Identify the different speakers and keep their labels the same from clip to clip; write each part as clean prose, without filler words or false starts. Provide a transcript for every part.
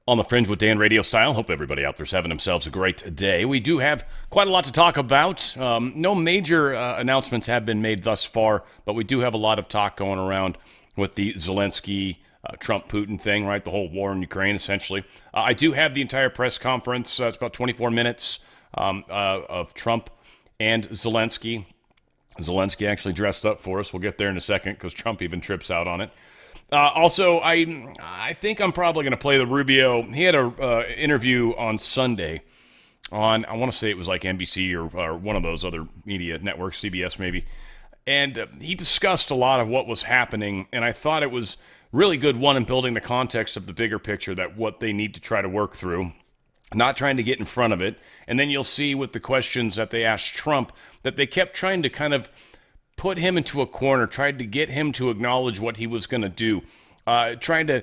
Speaker 1: On the Fringe with Dan RadioStyle. Hope everybody out there's having themselves a great day. We do have quite a lot to talk about. No major announcements have been made thus far, but we do have a lot of talk going around with the Zelensky, Trump-Putin thing, right? The whole war in Ukraine, essentially. I do have the entire press conference. It's about 24 minutes of Trump and Zelensky. Zelensky actually dressed up for us. We'll get there in a second because Trump even trips out on it. Also, I think I'm probably going to play the Rubio. He had an interview on Sunday on, I want to say it was like NBC or one of those other media networks, CBS maybe. And he discussed a lot of what was happening, and I thought it was really good, one, in building the context of the bigger picture, that what they need to try to work through, not trying to get in front of it. And then you'll see with the questions that they asked Trump that they kept trying to kind of put him into a corner, tried to get him to acknowledge what he was going to do, trying to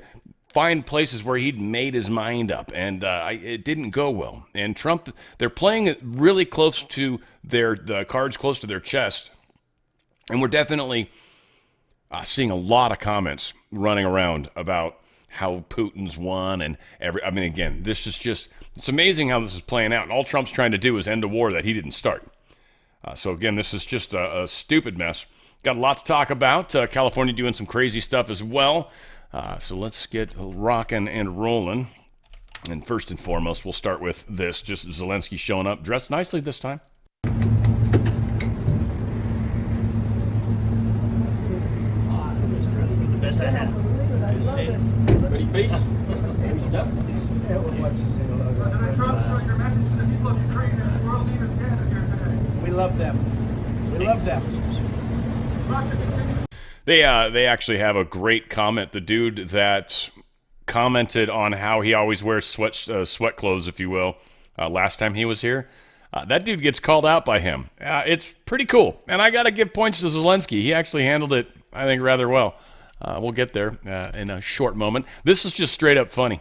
Speaker 1: find places where he'd made his mind up, and it didn't go well. And Trump, they're playing it really close to the cards close to their chest, and we're definitely seeing a lot of comments running around about how Putin's won, and again, this is just, it's amazing how this is playing out, and all Trump's trying to do is end a war that he didn't start. So again, this is just a stupid mess. Got a lot to talk about. California doing some crazy stuff as well. So let's get rocking and rolling. And first and foremost, we'll start with this. Just Zelensky showing up, dressed nicely this time.
Speaker 2: The best I had. Good to see it. Ready, peace? Yep.
Speaker 3: President Trump, show your message to the people of Ukraine and the world leaders gathered here today.
Speaker 4: We love them. We love them.
Speaker 1: They actually have a great comment. The dude that commented on how he always wears sweat clothes, if you will, last time he was here, that dude gets called out by him. It's pretty cool. And I got to give points to Zelensky. He actually handled it, I think, rather well. We'll get there in a short moment. This is just straight up funny.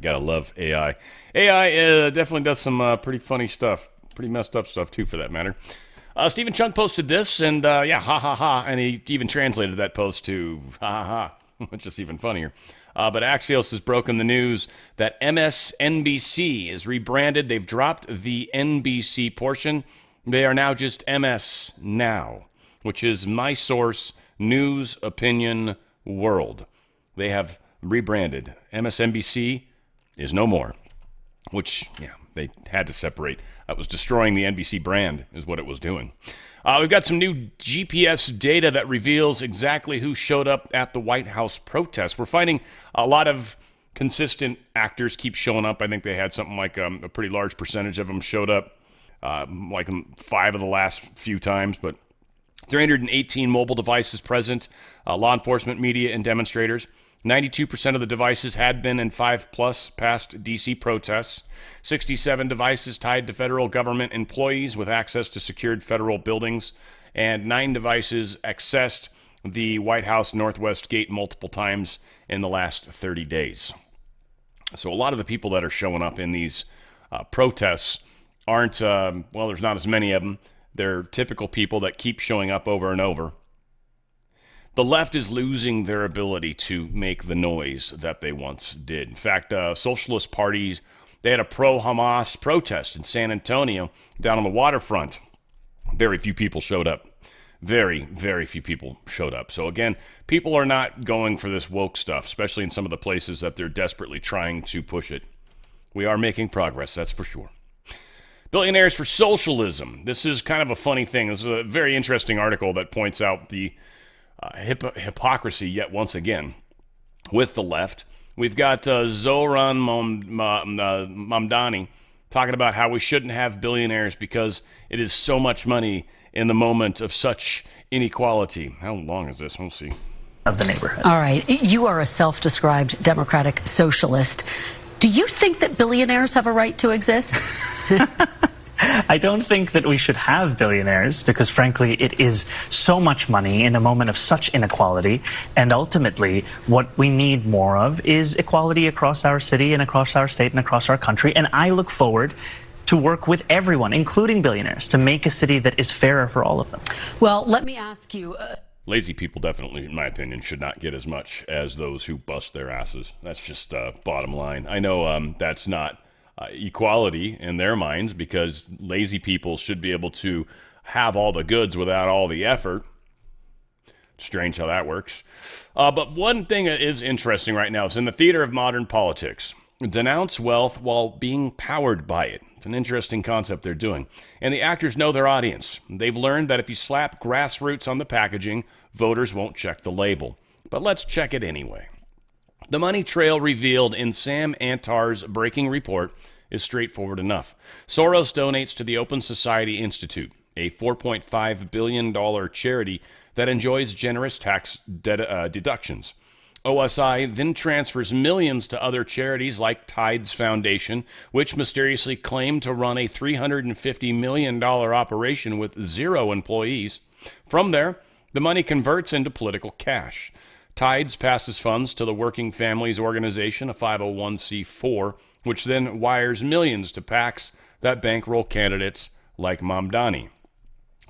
Speaker 1: Gotta love AI. AI definitely does some pretty funny stuff, pretty messed up stuff too, for that matter. Stephen Chung posted this, and yeah, ha ha ha, and he even translated that post to ha ha ha, which is even funnier. But Axios has broken the news that MSNBC is rebranded. They've dropped the NBC portion. They are now just MS Now, which is my source, News Opinion World. They have rebranded. MSNBC is no more, which, yeah, they had to separate. That was destroying the NBC brand, is what it was doing. We've got some new GPS data that reveals exactly who showed up at the White House protest. We're finding a lot of consistent actors keep showing up. I think they had something like a pretty large percentage of them showed up, like 5 of the last few times, but 318 mobile devices present, law enforcement, media, and demonstrators. 92% of the devices had been in 5+ past D.C. protests. 67 devices tied to federal government employees with access to secured federal buildings. And 9 devices accessed the White House Northwest Gate multiple times in the last 30 days. So a lot of the people that are showing up in these protests aren't, well, there's not as many of them. They're typical people that keep showing up over and over. The left is losing their ability to make the noise that they once did. In fact, socialist parties, they had a pro-Hamas protest in San Antonio down on the waterfront. Very few people showed up. Very, very few people showed up. So again, people are not going for this woke stuff, especially in some of the places that they're desperately trying to push it. We are making progress, that's for sure. Billionaires for Socialism. This is kind of a funny thing. This is a very interesting article that points out the hypocrisy yet once again with the left. We've got Zoran Mamdani talking about how we shouldn't have billionaires because it is so much money in the moment of such inequality. How long is this? We'll see.
Speaker 5: Of the neighborhood.
Speaker 6: All right. You are a self-described democratic socialist. Do you think that billionaires have a right to exist?
Speaker 5: I don't think that we should have billionaires because, frankly, it is so much money in a moment of such inequality. And ultimately, what we need more of is equality across our city and across our state and across our country. And I look forward to work with everyone, including billionaires, to make a city that is fairer for all of them.
Speaker 7: Well, let me ask you.
Speaker 1: Lazy people definitely, in my opinion, should not get as much as those who bust their asses. That's just bottom line. I know that's not equality in their minds because lazy people should be able to have all the goods without all the effort. Strange how that works. But one thing that is interesting right now is in the theater of modern politics. Denounce wealth while being powered by it. It's an interesting concept they're doing. And the actors know their audience. They've learned that if you slap grassroots on the packaging, voters won't check the label. But let's check it anyway. The money trail revealed in Sam Antar's breaking report is straightforward enough. Soros donates to the Open Society Institute, a $4.5 billion charity that enjoys generous tax deductions. OSI then transfers millions to other charities like Tides Foundation, which mysteriously claimed to run a $350 million operation with 0 employees. From there, the money converts into political cash. Tides passes funds to the Working Families Organization, a 501c4, which then wires millions to PACs that bankroll candidates like Mamdani.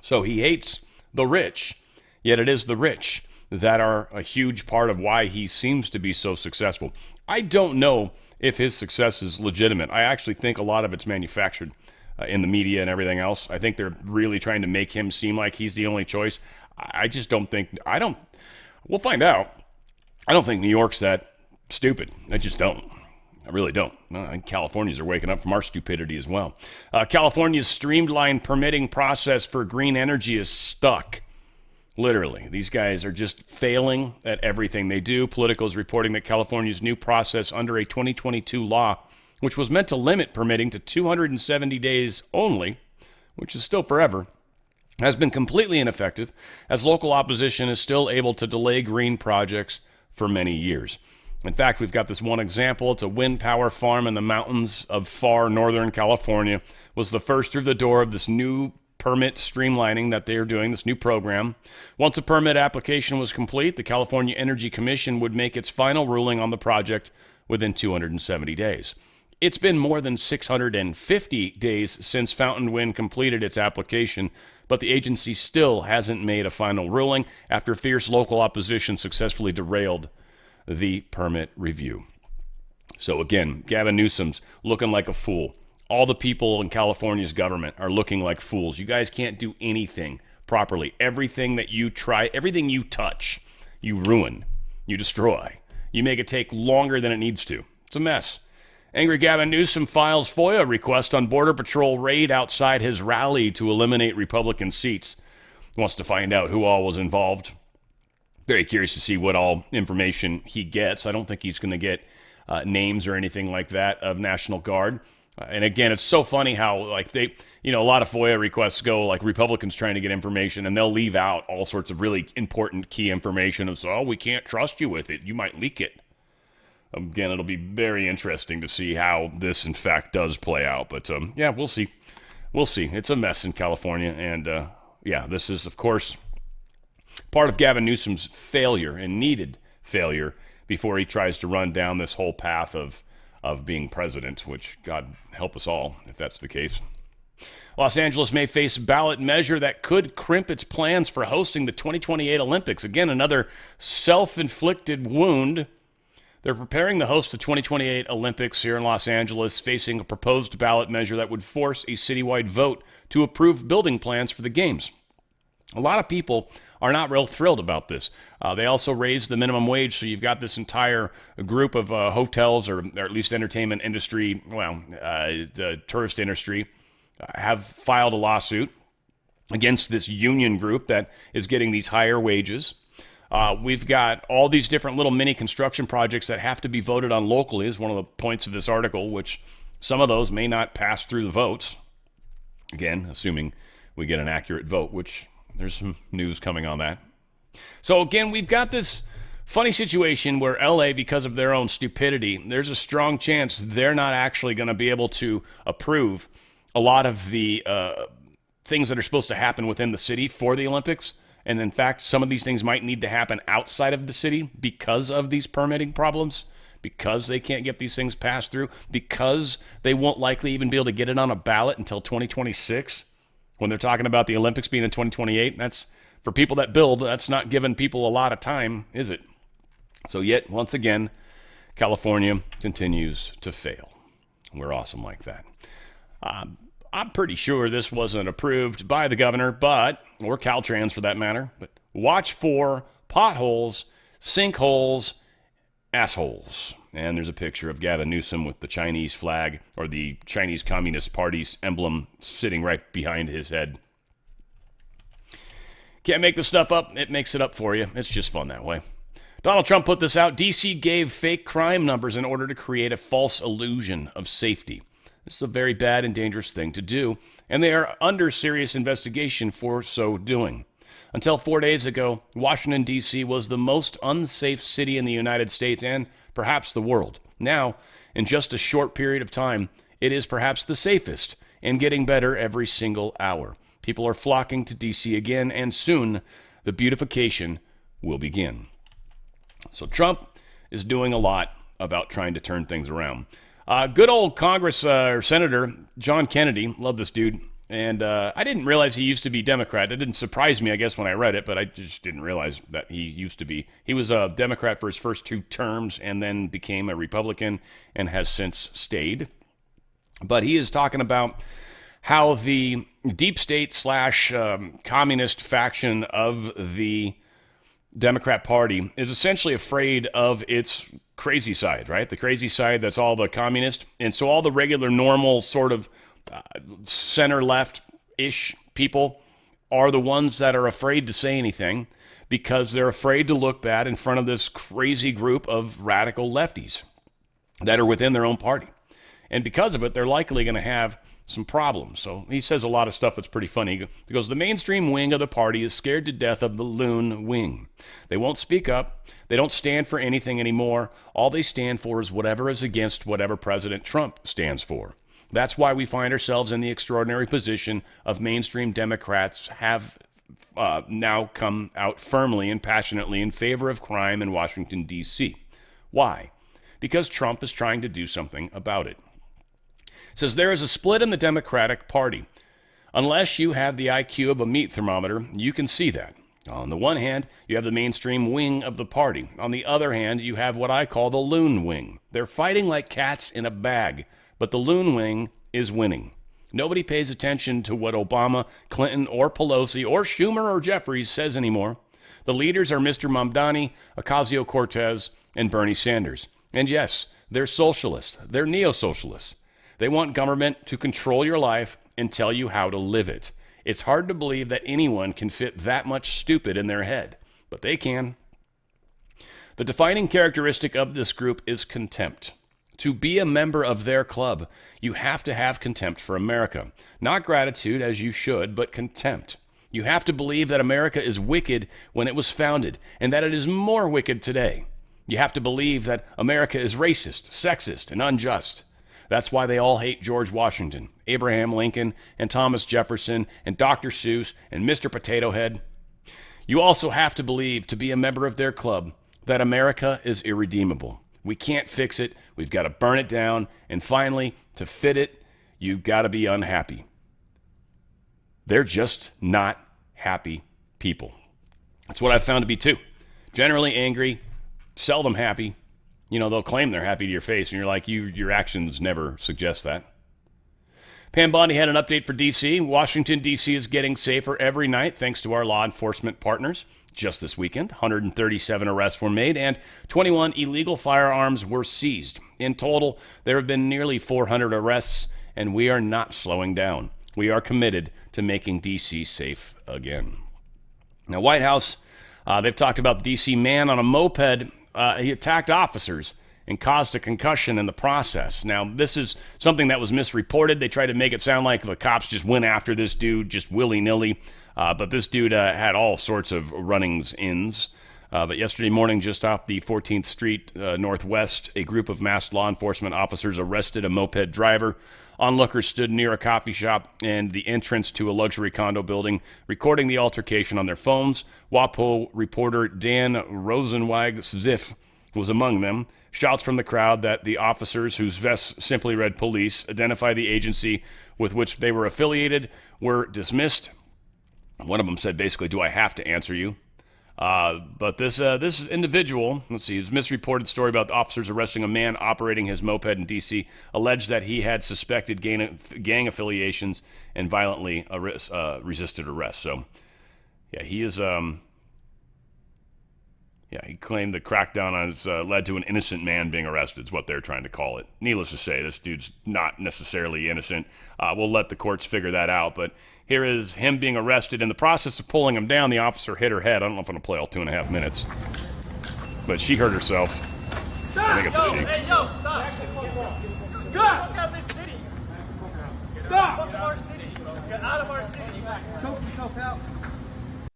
Speaker 1: So he hates the rich, yet it is the rich that are a huge part of why he seems to be so successful. I don't know if his success is legitimate. I actually think a lot of it's manufactured in the media and everything else. I think they're really trying to make him seem like he's the only choice. I just don't think, we'll find out. I don't think New York's that stupid. I just don't. I really don't. I think Californians are waking up from our stupidity as well. California's streamlined permitting process for green energy is stuck. Literally, these guys are just failing at everything they do. Politico is reporting that California's new process under a 2022 law, which was meant to limit permitting to 270 days only, which is still forever, has been completely ineffective, as local opposition is still able to delay green projects for many years. In fact, we've got this one example. It's a wind power farm in the mountains of far northern California. Was the first through the door of this new permit streamlining that they are doing, this new program. Once a permit application was complete, the California Energy Commission would make its final ruling on the project within 270 days. It's been more than 650 days since Fountain Wind completed its application, but the agency still hasn't made a final ruling after fierce local opposition successfully derailed the permit review. So again, Gavin Newsom's looking like a fool. All the people in California's government are looking like fools. You guys can't do anything properly. Everything that you try, everything you touch, you ruin, you destroy. You make it take longer than it needs to. It's a mess. Angry Gavin Newsom files FOIA request on Border Patrol raid outside his rally to eliminate Republican seats. He wants to find out who all was involved. Very curious to see what all information he gets. I don't think he's going to get names or anything like that of National Guard. And again, it's so funny how like a lot of FOIA requests go like Republicans trying to get information and they'll leave out all sorts of really important key information and so, we can't trust you with it. You might leak it. Again, it'll be very interesting to see how this in fact does play out. But we'll see. We'll see. It's a mess in California. And this is, of course, part of Gavin Newsom's failure and needed failure before he tries to run down this whole path of being president, which God help us all if that's the case. Los Angeles may face ballot measure that could crimp its plans for hosting the 2028 Olympics. Again, another self-inflicted wound. They're preparing to host the 2028 Olympics here in Los Angeles, facing a proposed ballot measure that would force a citywide vote to approve building plans for the games. A lot of people are not real thrilled about this. They also raised the minimum wage, so you've got this entire group of hotels, or at least entertainment industry, the tourist industry, have filed a lawsuit against this union group that is getting these higher wages. We've got all these different little mini construction projects that have to be voted on locally, is one of the points of this article, which some of those may not pass through the votes. Again, assuming we get an accurate vote, which there's some news coming on that. So again, we've got this funny situation where LA, because of their own stupidity, there's a strong chance they're not actually going to be able to approve a lot of the things that are supposed to happen within the city for the Olympics. And in fact, some of these things might need to happen outside of the city because of these permitting problems, because they can't get these things passed through, because they won't likely even be able to get it on a ballot until 2026 when they're talking about the Olympics being in 2028. That's, for people that build, that's not giving people a lot of time, is it? So yet, once again, California continues to fail. We're awesome like that. I'm pretty sure this wasn't approved by the governor, or Caltrans for that matter, but watch for potholes, sinkholes, assholes. And there's a picture of Gavin Newsom with the Chinese flag, or the Chinese Communist Party's emblem, sitting right behind his head. Can't make this stuff up. It makes it up for you. It's just fun that way. Donald Trump put this out. D.C. gave fake crime numbers in order to create a false illusion of safety. This is a very bad and dangerous thing to do, and they are under serious investigation for so doing. Until 4 days ago, Washington, D.C. was the most unsafe city in the United States and perhaps the world. Now, in just a short period of time, it is perhaps the safest and getting better every single hour. People are flocking to D.C. again, and soon the beautification will begin. So Trump is doing a lot about trying to turn things around. Good old Congress or Senator John Kennedy, love this dude. And I didn't realize he used to be Democrat. It didn't surprise me, I guess, when I read it, but I just didn't realize that he used to be. He was a Democrat for his first 2 terms and then became a Republican and has since stayed. But he is talking about how the deep state / communist faction of the Democrat Party is essentially afraid of its crazy side, right? The crazy side that's all the communist. And so all the regular, normal sort of center-left-ish people are the ones that are afraid to say anything because they're afraid to look bad in front of this crazy group of radical lefties that are within their own party. And because of it, they're likely going to have some problems. So he says a lot of stuff that's pretty funny. He goes, the mainstream wing of the party is scared to death of the loon wing. They won't speak up. They don't stand for anything anymore. All they stand for is whatever is against whatever President Trump stands for. That's why we find ourselves in the extraordinary position of mainstream Democrats have now come out firmly and passionately in favor of crime in Washington, D.C. Why? Because Trump is trying to do something about it. It says there is a split in the Democratic Party. Unless you have the IQ of a meat thermometer, you can see that. On the one hand, you have the mainstream wing of the party. On the other hand, you have what I call the loon wing. They're fighting like cats in a bag, but the loon wing is winning. Nobody pays attention to what Obama, Clinton, or Pelosi, or Schumer, or Jeffries says anymore. The leaders are Mr. Mamdani, Ocasio-Cortez, and Bernie Sanders. And yes, they're socialists. They're neo-socialists. They want government to control your life and tell you how to live it. It's hard to believe that anyone can fit that much stupid in their head, but they can. The defining characteristic of this group is contempt. To be a member of their club, you have to have contempt for America. Not gratitude, as you should, but contempt. You have to believe that America is wicked when it was founded, and that it is more wicked today. You have to believe that America is racist, sexist, and unjust. That's why they all hate George Washington, Abraham Lincoln, and Thomas Jefferson, and Dr. Seuss, and Mr. Potato Head. You also have to believe, to be a member of their club, that America is irredeemable. We can't fix it. We've got to burn it down. And finally, to fit it, you've got to be unhappy. They're just not happy people. That's what I've found to be too. Generally angry, seldom happy. You know, they'll claim they're happy to your face, and you're like, your actions never suggest that. Pam Bondi had an update for D.C. Washington, D.C. is getting safer every night thanks to our law enforcement partners. Just this weekend, 137 arrests were made, and 21 illegal firearms were seized. In total, there have been nearly 400 arrests, and we are not slowing down. We are committed to making D.C. safe again. Now, White House, they've talked about the D.C. man on a moped. He attacked officers and caused a concussion in the process. Now, this is something that was misreported. They tried to make it sound like the cops just went after this dude just willy-nilly. But this dude had all sorts of runnings-ins. But yesterday morning, just off the 14th Street Northwest, a group of masked law enforcement officers arrested a moped driver. Onlookers stood near a coffee shop and the entrance to a luxury condo building, recording the altercation on their phones. WAPO reporter Dan Rosenweig-Ziff was among them. Shouts from the crowd that the officers, whose vests simply read police, identify the agency with which they were affiliated, were dismissed. One of them said, basically, do I have to answer you? But this individual, let's see, his misreported story about the officers arresting a man operating his moped in D.C. alleged that he had suspected gang affiliations and violently resisted arrest. So, yeah, he is. He claimed the crackdown has led to an innocent man being arrested. Is what they're trying to call it. Needless to say, this dude's not necessarily innocent. We'll let the courts figure that out, but. Here is him being arrested. In the process of pulling him down, the officer hit her head. I don't know if I'm going to play all 2.5 minutes. But she hurt herself. I think it's a she.
Speaker 3: Hey, yo, stop! Stop! Get out of this city! Stop! Get out of our city! Get out of our city! Choke yourself out!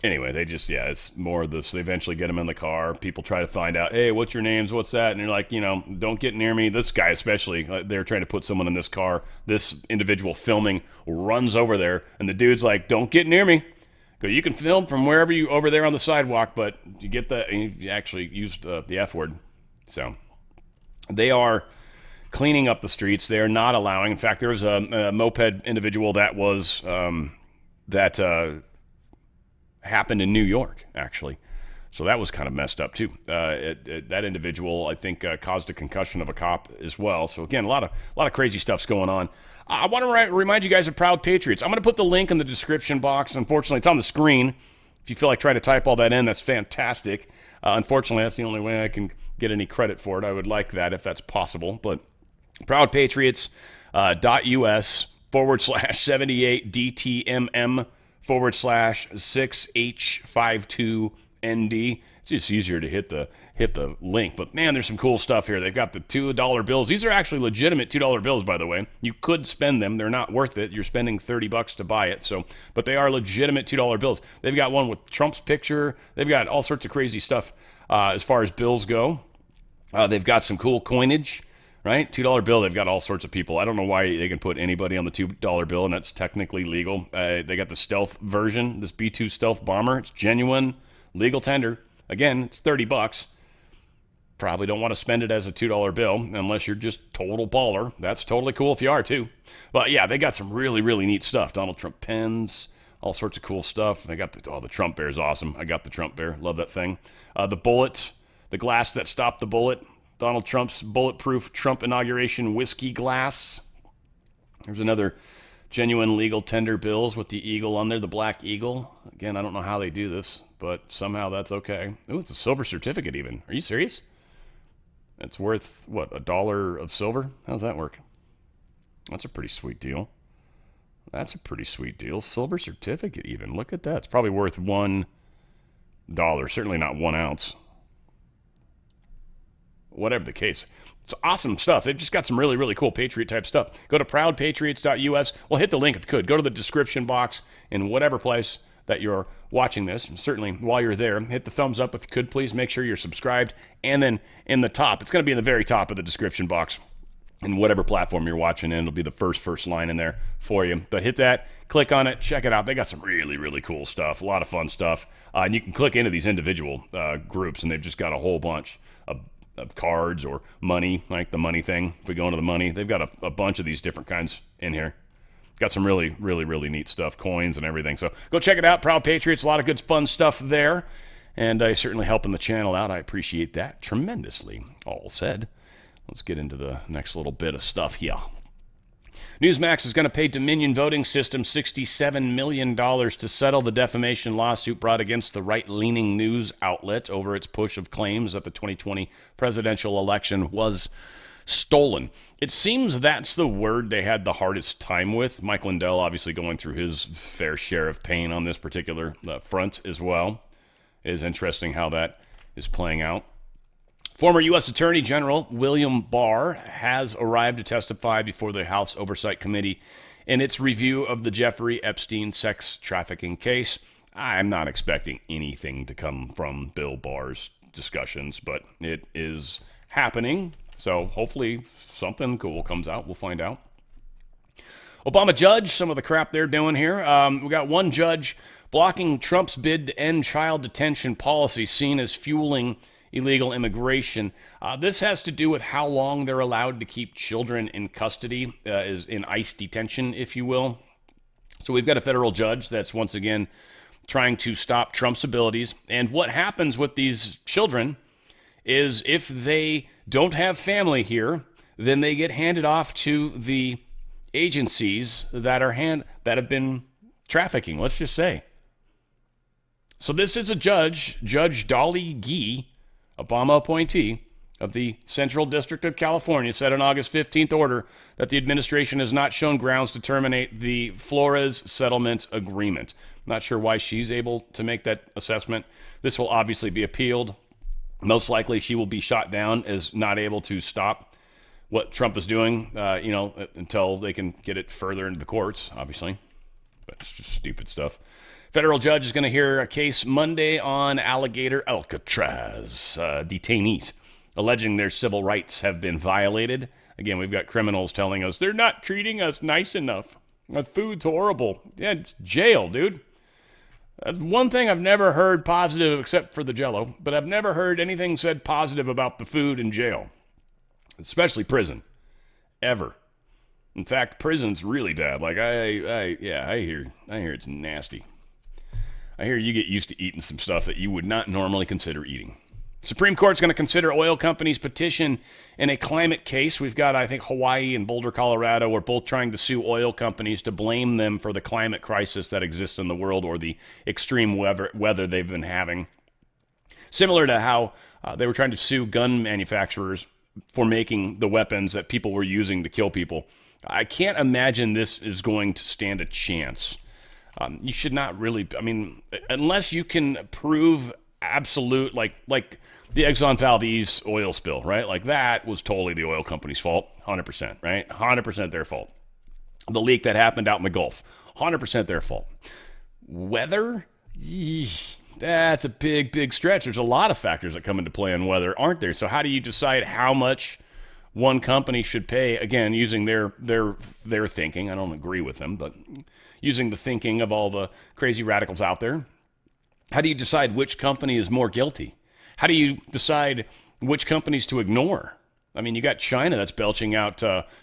Speaker 1: Anyway, they just, it's more of this. They eventually get him in the car. People try to find out, hey, what's your names? What's that? And you're like, don't get near me. This guy especially, they're trying to put someone in this car. This individual filming runs over there, and the dude's like, don't get near me. You can film from wherever you, over there on the sidewalk, but you get that, and you actually used the F word. So they are cleaning up the streets. They are not allowing. In fact, there was a moped individual that was, happened in New York, actually. So that was kind of messed up, too. That individual, I think, caused a concussion of a cop as well. So, again, a lot of crazy stuff's going on. I want to remind you guys of Proud Patriots. I'm going to put the link in the description box. Unfortunately, it's on the screen. If you feel like trying to type all that in, that's fantastic. Unfortunately, that's the only way I can get any credit for it. I would like that if that's possible. But proudpatriots.us/78DTMM /6H52ND. It's just easier to hit the link. But man, there's some cool stuff here. They've got the $2 bills. These are actually legitimate $2 bills, by the way. You could spend them. They're not worth it. You're spending $30 to buy it. So, but they are legitimate $2 bills. They've got one with Trump's picture. They've got all sorts of crazy stuff as far as bills go. They've got some cool coinage. Right? $2 bill, they've got all sorts of people. I don't know why they can put anybody on the $2 bill, and that's technically legal. They got the stealth version, this B-2 stealth bomber. It's genuine, legal tender. Again, it's $30. Probably don't want to spend it as a $2 bill unless you're just total baller. That's totally cool if you are, too. But, yeah, they got some really, really neat stuff. Donald Trump pens, all sorts of cool stuff. They got the Trump bear is awesome. I got the Trump bear. Love that thing. The bullet, the glass that stopped the bullet. Donald Trump's bulletproof Trump inauguration whiskey glass. There's another genuine legal tender bills with the eagle on there, the black eagle. Again, I don't know how they do this, but somehow that's okay. Oh, it's a silver certificate even. Are you serious? It's worth, what, $1 of silver? How does that work? That's a pretty sweet deal. That's a pretty sweet deal. Silver certificate even. Look at that. It's probably worth $1. Certainly not 1 ounce. Whatever the case. It's awesome stuff. They've just got some really, really cool Patriot type stuff. Go to proudpatriots.us. Well, hit the link if you could. Go to the description box in whatever place that you're watching this. And certainly, while you're there, hit the thumbs up if you could, please. Make sure you're subscribed. And then in the top, it's going to be in the very top of the description box. In whatever platform you're watching in, it'll be the first line in there for you. But hit that, click on it, check it out. They got some really, really cool stuff, a lot of fun stuff. And you can click into these individual groups, and they've just got a whole bunch of cards or money, like the money thing. If we go into the money, they've got a bunch of these different kinds in here. Got some really, really, really neat stuff, coins and everything. So go check it out, Proud Patriots. A lot of good, fun stuff there. And certainly helping the channel out. I appreciate that tremendously. All said, let's get into the next little bit of stuff here. Newsmax is going to pay Dominion Voting System $67 million to settle the defamation lawsuit brought against the right-leaning news outlet over its push of claims that the 2020 presidential election was stolen. It seems that's the word they had the hardest time with. Mike Lindell obviously going through his fair share of pain on this particular front as well. It is interesting how that is playing out. Former U.S. Attorney General William Barr has arrived to testify before the House Oversight Committee in its review of the Jeffrey Epstein sex trafficking case. I'm not expecting anything to come from Bill Barr's discussions, but it is happening. So hopefully something cool comes out. We'll find out. Obama judge, some of the crap they're doing here. We got one judge blocking Trump's bid to end child detention policy, seen as fueling illegal immigration. This has to do with how long they're allowed to keep children in custody, is in ICE detention, if you will. So we've got a federal judge that's once again trying to stop Trump's abilities. And what happens with these children is if they don't have family here, then they get handed off to the agencies that have been trafficking, let's just say. So this is a judge, Judge Dolly Gee, Obama appointee of the Central District of California, said in August 15th order that the administration has not shown grounds to terminate the Flores settlement agreement. Not sure why she's able to make that assessment. This will obviously be appealed. Most likely she will be shot down as not able to stop what Trump is doing, until they can get it further into the courts, obviously. But it's just stupid stuff. Federal judge is going to hear a case Monday on Alligator Alcatraz detainees, alleging their civil rights have been violated. Again, we've got criminals telling us they're not treating us nice enough. The food's horrible. Yeah, it's jail, dude. That's one thing I've never heard positive, except for the Jell-O, but I've never heard anything said positive about the food in jail, especially prison, ever. In fact, prison's really bad. Like I hear it's nasty. I hear you get used to eating some stuff that you would not normally consider eating. Supreme Court's going to consider oil companies' petition in a climate case. We've got, I think, Hawaii and Boulder, Colorado are both trying to sue oil companies to blame them for the climate crisis that exists in the world or the extreme weather they've been having. Similar to how they were trying to sue gun manufacturers for making the weapons that people were using to kill people. I can't imagine this is going to stand a chance. You should not really, unless you can prove absolute, like the Exxon Valdez oil spill, right? Like that was totally the oil company's fault, 100%, right? 100% their fault. The leak that happened out in the Gulf, 100% their fault. Weather, that's a big stretch. There's a lot of factors that come into play on weather, aren't there? So how do you decide how much one company should pay? Again, using their thinking. I don't agree with them, but using the thinking of all the crazy radicals out there. How do you decide which company is more guilty? How do you decide which companies to ignore? I mean, you got China that's belching out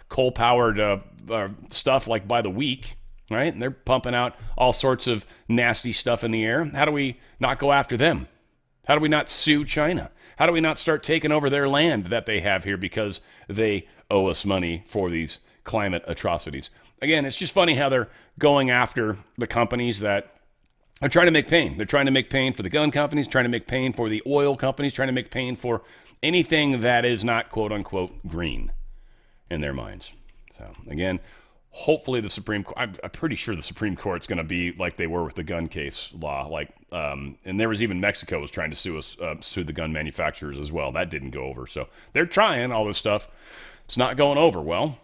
Speaker 1: coal-powered stuff like by the week, right? And they're pumping out all sorts of nasty stuff in the air. How do we not go after them? How do we not sue China? How do we not start taking over their land that they have here because they owe us money for these climate atrocities? Again, it's just funny how they're going after the companies that are trying to make pain. They're trying to make pain for the gun companies, trying to make pain for the oil companies, trying to make pain for anything that is not quote-unquote green in their minds. So, again, hopefully the Supreme Court, I'm pretty sure the Supreme Court's going to be like they were with the gun case law. And there was even Mexico was trying to sue the gun manufacturers as well. That didn't go over. So they're trying all this stuff. It's not going over. Well,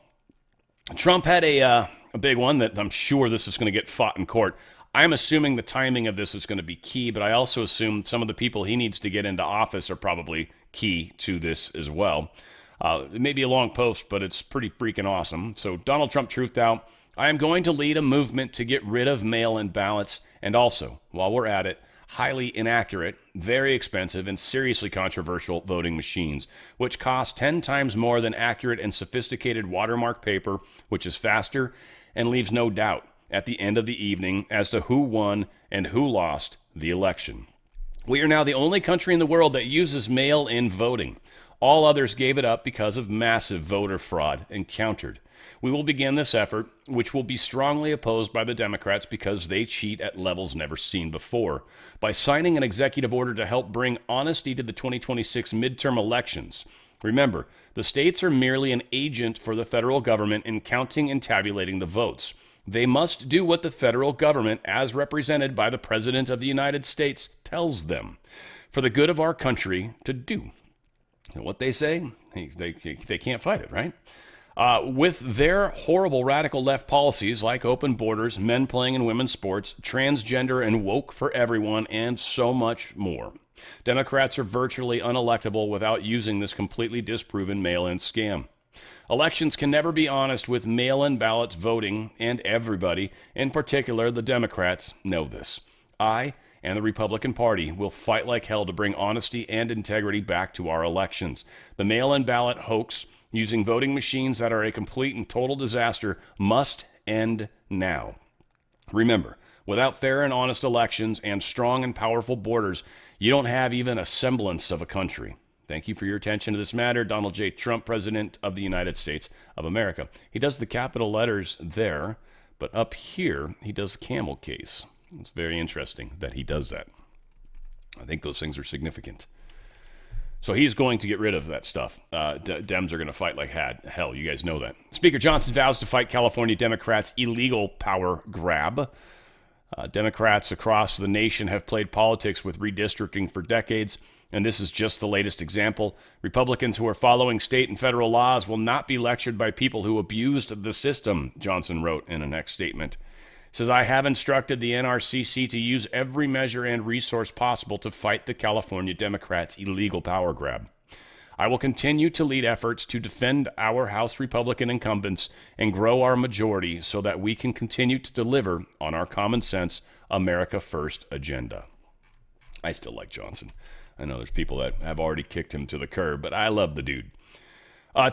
Speaker 1: Trump had a big one that I'm sure this is going to get fought in court. I'm assuming the timing of this is going to be key, but I also assume some of the people he needs to get into office are probably key to this as well. It may be a long post, but it's pretty freaking awesome. So Donald Trump truthed out, I am going to lead a movement to get rid of mail-in ballots and also, while we're at it, highly inaccurate, very expensive, and seriously controversial voting machines, which cost 10 times more than accurate and sophisticated watermark paper, which is faster and leaves no doubt at the end of the evening as to who won and who lost the election. We are now the only country in the world that uses mail-in voting. All others gave it up because of massive voter fraud encountered. We will begin this effort, which will be strongly opposed by the Democrats because they cheat at levels never seen before, by signing an executive order to help bring honesty to the 2026 midterm elections. Remember, the states are merely an agent for the federal government in counting and tabulating the votes. They must do what the federal government, as represented by the President of the United States, tells them for the good of our country to do. And what they say, they can't fight it, right? With their horrible radical left policies like open borders, men playing in women's sports, transgender and woke for everyone, and so much more. Democrats are virtually unelectable without using this completely disproven mail-in scam. Elections can never be honest with mail-in ballots voting, and everybody, in particular the Democrats, know this. I and the Republican Party will fight like hell to bring honesty and integrity back to our elections. The mail-in ballot hoax using voting machines that are a complete and total disaster must end now. Remember, without fair and honest elections and strong and powerful borders, you don't have even a semblance of a country. Thank you for your attention to this matter. Donald J. Trump, President of the United States of America. He does the capital letters there, but up here, he does camel case. It's very interesting that he does that. I think those things are significant. So he's going to get rid of that stuff. Dems are going to fight like hell. You guys know that. Speaker Johnson vows to fight California Democrats' illegal power grab. Democrats across the nation have played politics with redistricting for decades, and this is just the latest example. Republicans who are following state and federal laws will not be lectured by people who abused the system, Johnson wrote in a next statement. Says, I have instructed the NRCC to use every measure and resource possible to fight the California Democrats' illegal power grab. I will continue to lead efforts to defend our House Republican incumbents and grow our majority so that we can continue to deliver on our common sense America First agenda. I still like Johnson. I know there's people that have already kicked him to the curb, but I love the dude.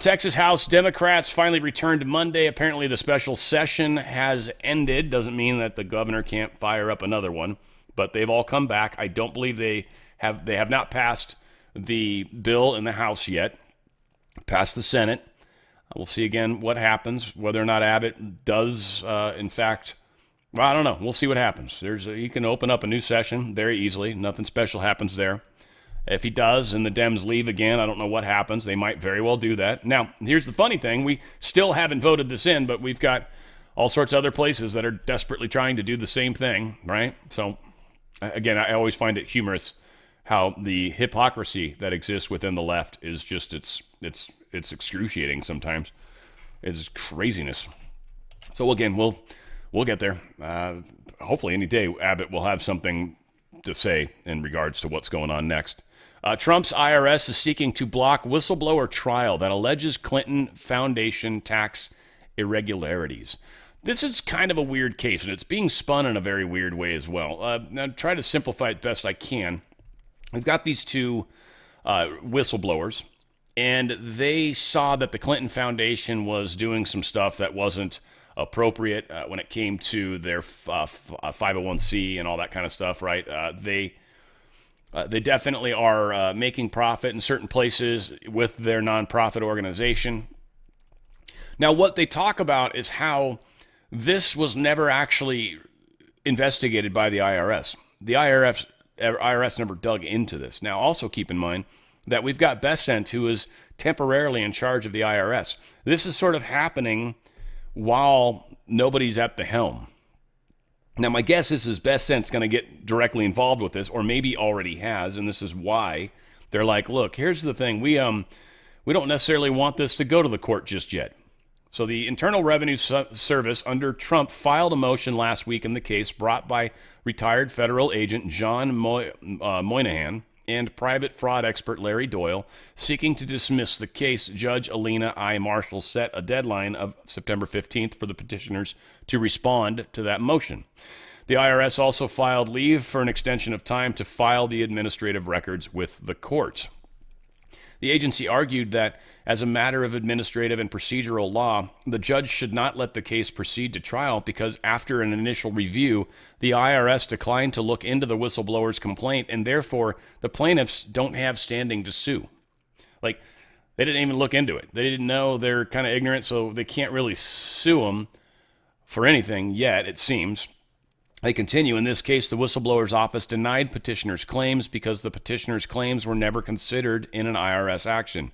Speaker 1: Texas House Democrats finally returned Monday. Apparently the special session has ended. Doesn't mean that the governor can't fire up another one, but they've all come back. I don't believe they have not passed the bill in the House yet. Passed the Senate. We'll see again what happens, whether or not Abbott does, in fact, well, I don't know. We'll see what happens. You can open up a new session very easily. Nothing special happens there. If he does and the Dems leave again, I don't know what happens. They might very well do that. Now, here's the funny thing. We still haven't voted this in, but we've got all sorts of other places that are desperately trying to do the same thing, right? So, again, I always find it humorous how the hypocrisy that exists within the left is just, it's excruciating sometimes. It's craziness. So, again, we'll get there. Hopefully any day Abbott will have something to say in regards to what's going on next. Trump's IRS is seeking to block whistleblower trial that alleges Clinton Foundation tax irregularities. This is kind of a weird case, and it's being spun in a very weird way as well. I'll try to simplify it best I can. We've got these two whistleblowers, and they saw that the Clinton Foundation was doing some stuff that wasn't appropriate when it came to their 501c and all that kind of stuff, right? They definitely are making profit in certain places with their nonprofit organization. Now, what they talk about is how this was never actually investigated by the IRS. The IRS never dug into this. Now, also keep in mind that we've got Bessent, who is temporarily in charge of the IRS. This is sort of happening while nobody's at the helm. Now, my guess is Bessent's going to get directly involved with this, or maybe already has, and this is why they're like, look, here's the thing. We don't necessarily want this to go to the court just yet. So the Internal Revenue Service under Trump filed a motion last week in the case brought by retired federal agent John Moynihan and private fraud expert Larry Doyle, seeking to dismiss the case. Judge Alina I. Marshall set a deadline of September 15th for the petitioners to respond to that motion. The IRS also filed leave for an extension of time to file the administrative records with the courts. The agency argued that, as a matter of administrative and procedural law, the judge should not let the case proceed to trial because after an initial review, the IRS declined to look into the whistleblower's complaint, and therefore the plaintiffs don't have standing to sue. Like, they didn't even look into it. They didn't know. They're kind of ignorant, so they can't really sue them for anything yet, it seems. They continue, in this case, the whistleblower's office denied petitioners' claims because the petitioners' claims were never considered in an IRS action.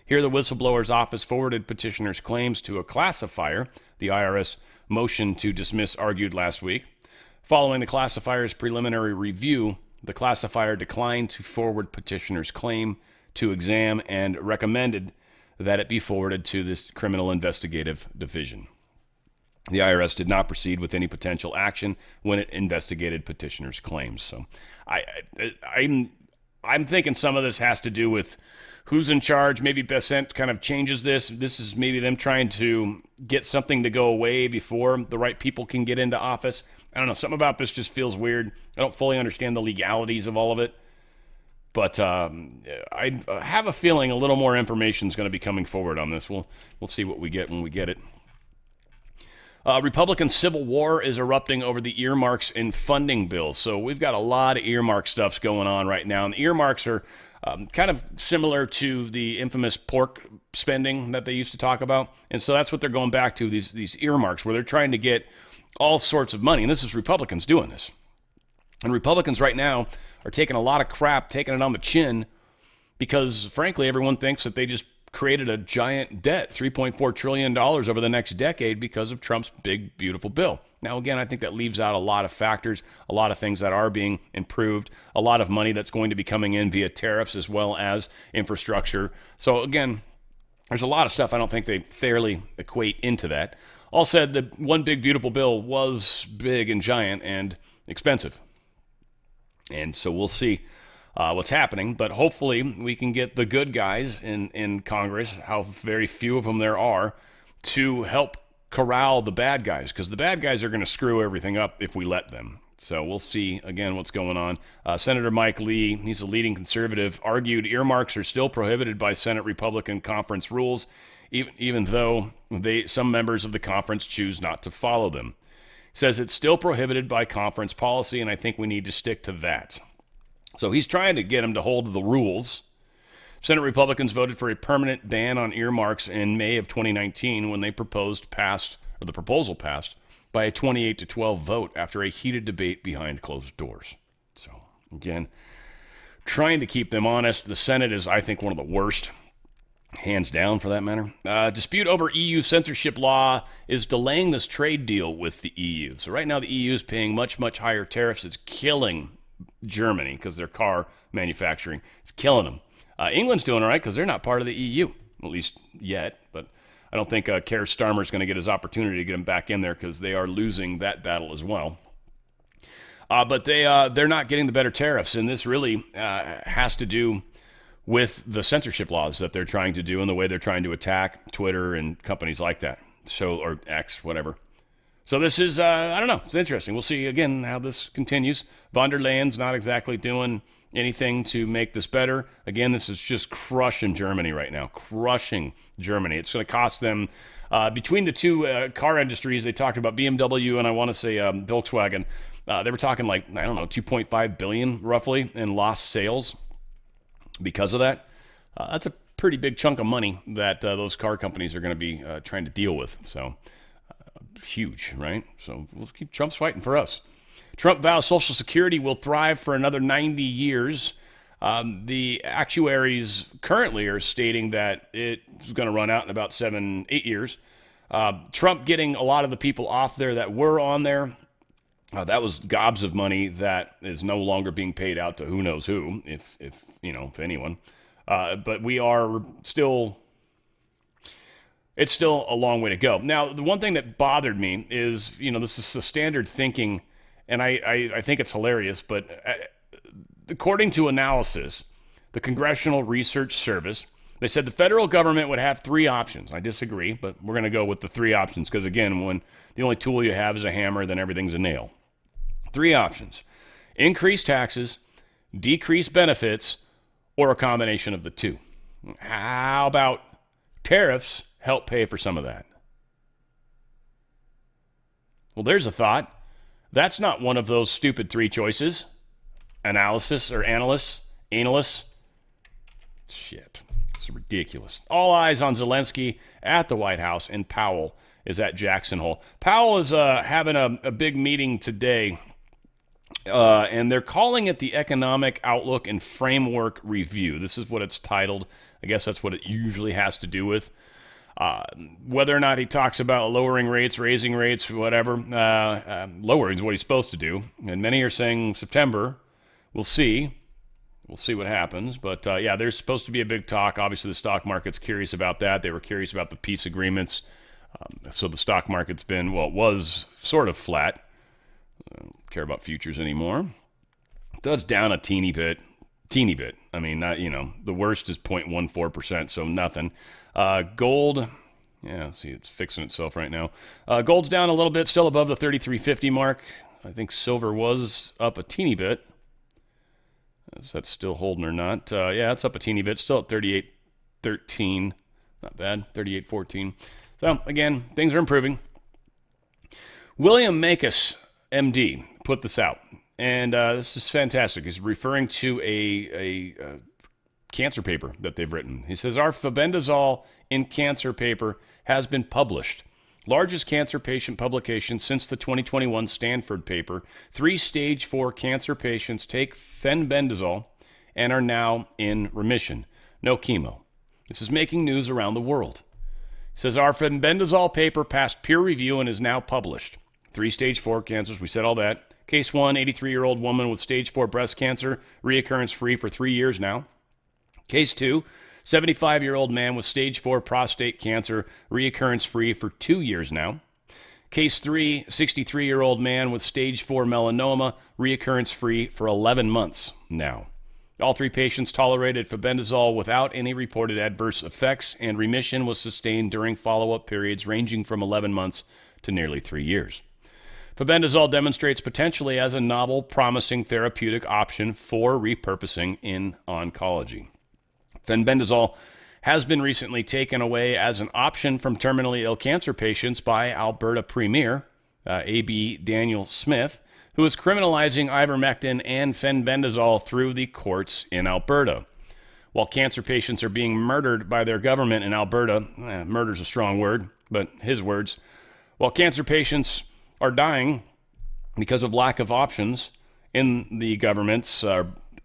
Speaker 1: Here, the whistleblower's office forwarded petitioners' claims to a classifier. The IRS motion to dismiss argued last week. Following the classifier's preliminary review, the classifier declined to forward petitioners' claim to exam and recommended that it be forwarded to this Criminal Investigative Division. The IRS did not proceed with any potential action when it investigated petitioner's claims. So I'm thinking some of this has to do with who's in charge. Maybe Bessent kind of changes this. This is maybe them trying to get something to go away before the right people can get into office. I don't know. Something about this just feels weird. I don't fully understand the legalities of all of it. But I have a feeling a little more information is going to be coming forward on this. We'll see what we get when we get it. Republican civil war is erupting over the earmarks in funding bills. So we've got a lot of earmark stuffs going on right now. And the earmarks are kind of similar to the infamous pork spending that they used to talk about. And so that's what they're going back to, these earmarks, where they're trying to get all sorts of money. And this is Republicans doing this. And Republicans right now are taking a lot of crap, taking it on the chin, because, frankly, everyone thinks that they just created a giant debt, $3.4 trillion over the next decade because of Trump's big, beautiful bill. Now, again, I think that leaves out a lot of factors, a lot of things that are being improved, a lot of money that's going to be coming in via tariffs as well as infrastructure. So, again, there's a lot of stuff I don't think they fairly equate into that. All said, the one big, beautiful bill was big and giant and expensive. And so we'll see what's happening, but hopefully we can get the good guys in Congress, how very few of them there are, to help corral the bad guys, because the bad guys are going to screw everything up if we let them. So we'll see, again, what's going on. Senator Mike Lee, he's a leading conservative, argued earmarks are still prohibited by Senate Republican conference rules, even though some members of the conference choose not to follow them. He says it's still prohibited by conference policy, and I think we need to stick to that. So he's trying to get him to hold to the rules. Senate Republicans voted for a permanent ban on earmarks in May of 2019 when the proposal passed by a 28-12 vote after a heated debate behind closed doors. So, again, trying to keep them honest. The Senate is, I think, one of the worst, hands down for that matter. Dispute over EU censorship law is delaying this trade deal with the EU. So right now the EU is paying much, much higher tariffs. It's killing Germany because their car manufacturing. It's killing them. England's doing all right because they're not part of the EU, at least yet. But I don't think Keir Starmer's going to get his opportunity to get him back in there because they are losing that battle as well. But they're not getting the better tariffs, and this really has to do with the censorship laws that they're trying to do and the way they're trying to attack Twitter and companies like that. So, or X, whatever. So this is, I don't know, it's interesting. We'll see, again, how this continues. Von der Leyen's not exactly doing anything to make this better. Again, this is just crushing Germany right now, crushing Germany. It's going to cost them, between the two car industries, they talked about BMW and I want to say Volkswagen. They were talking like, I don't know, 2.5 billion roughly in lost sales because of that. That's a pretty big chunk of money that those car companies are going to be trying to deal with. So huge, right? So we'll keep Trump's fighting for us. Trump vows Social Security will thrive for another 90 years. The actuaries currently are stating that it's going to run out in about 7-8 years. Trump getting a lot of the people off there that were on there. That was gobs of money that is no longer being paid out to who knows who, if anyone. But we are still, it's still a long way to go. Now, the one thing that bothered me is, this is the standard thinking, and I think it's hilarious, but according to analysis, the Congressional Research Service, they said the federal government would have three options. I disagree, but we're going to go with the three options because, again, when the only tool you have is a hammer, then everything's a nail. Three options: increase taxes, decrease benefits, or a combination of the two. How about tariffs help pay for some of that? Well, there's a thought. That's not one of those stupid three choices. Analysis or analysts. Shit. It's ridiculous. All eyes on Zelensky at the White House, and Powell is at Jackson Hole. Powell is having a big meeting today, and they're calling it the Economic Outlook and Framework Review. This is what it's titled. I guess that's what it usually has to do with. Whether or not he talks about lowering rates, raising rates, whatever, lowering is what he's supposed to do. And many are saying September. We'll see. we'll see what happens. But yeah, there's supposed to be a big talk. Obviously, the stock market's curious about that. They were curious about the peace agreements. So the stock market's been, well, it was sort of flat. I don't care about futures anymore. That's down a teeny bit. I mean, not, the worst is 0.14%, so nothing. Gold, yeah, see, it's fixing itself right now. Gold's down a little bit, still above the 33.50 mark. I think silver was up a teeny bit. Is that still holding or not? Yeah, it's up a teeny bit, still at 38.13. Not bad, 38.14. So, again, things are improving. William Makis, MD, put this out. And this is fantastic. He's referring to a cancer paper that they've written. He says, our febendazole in cancer paper has been published. Largest cancer patient publication since the 2021 Stanford paper. 3 stage 4 cancer patients take fenbendazole and are now in remission. No chemo. This is making news around the world. He says, our fenbendazole paper passed peer review and is now published. 3 stage 4 cancers, we said all that. Case 1, 83-year-old woman with stage 4 breast cancer, reoccurrence-free for 3 years now. Case 2, 75-year-old man with stage 4 prostate cancer, reoccurrence-free for 2 years now. Case 3, 63-year-old man with stage 4 melanoma, reoccurrence-free for 11 months now. All 3 patients tolerated febendazole without any reported adverse effects, and remission was sustained during follow-up periods ranging from 11 months to nearly 3 years. Febendazole demonstrates potentially as a novel, promising therapeutic option for repurposing in oncology. Fenbendazole has been recently taken away as an option from terminally ill cancer patients by Alberta Premier, A.B. Daniel Smith, who is criminalizing ivermectin and fenbendazole through the courts in Alberta. While cancer patients are being murdered by their government in Alberta, murder's a strong word, but his words, while cancer patients are dying because of lack of options in the governments,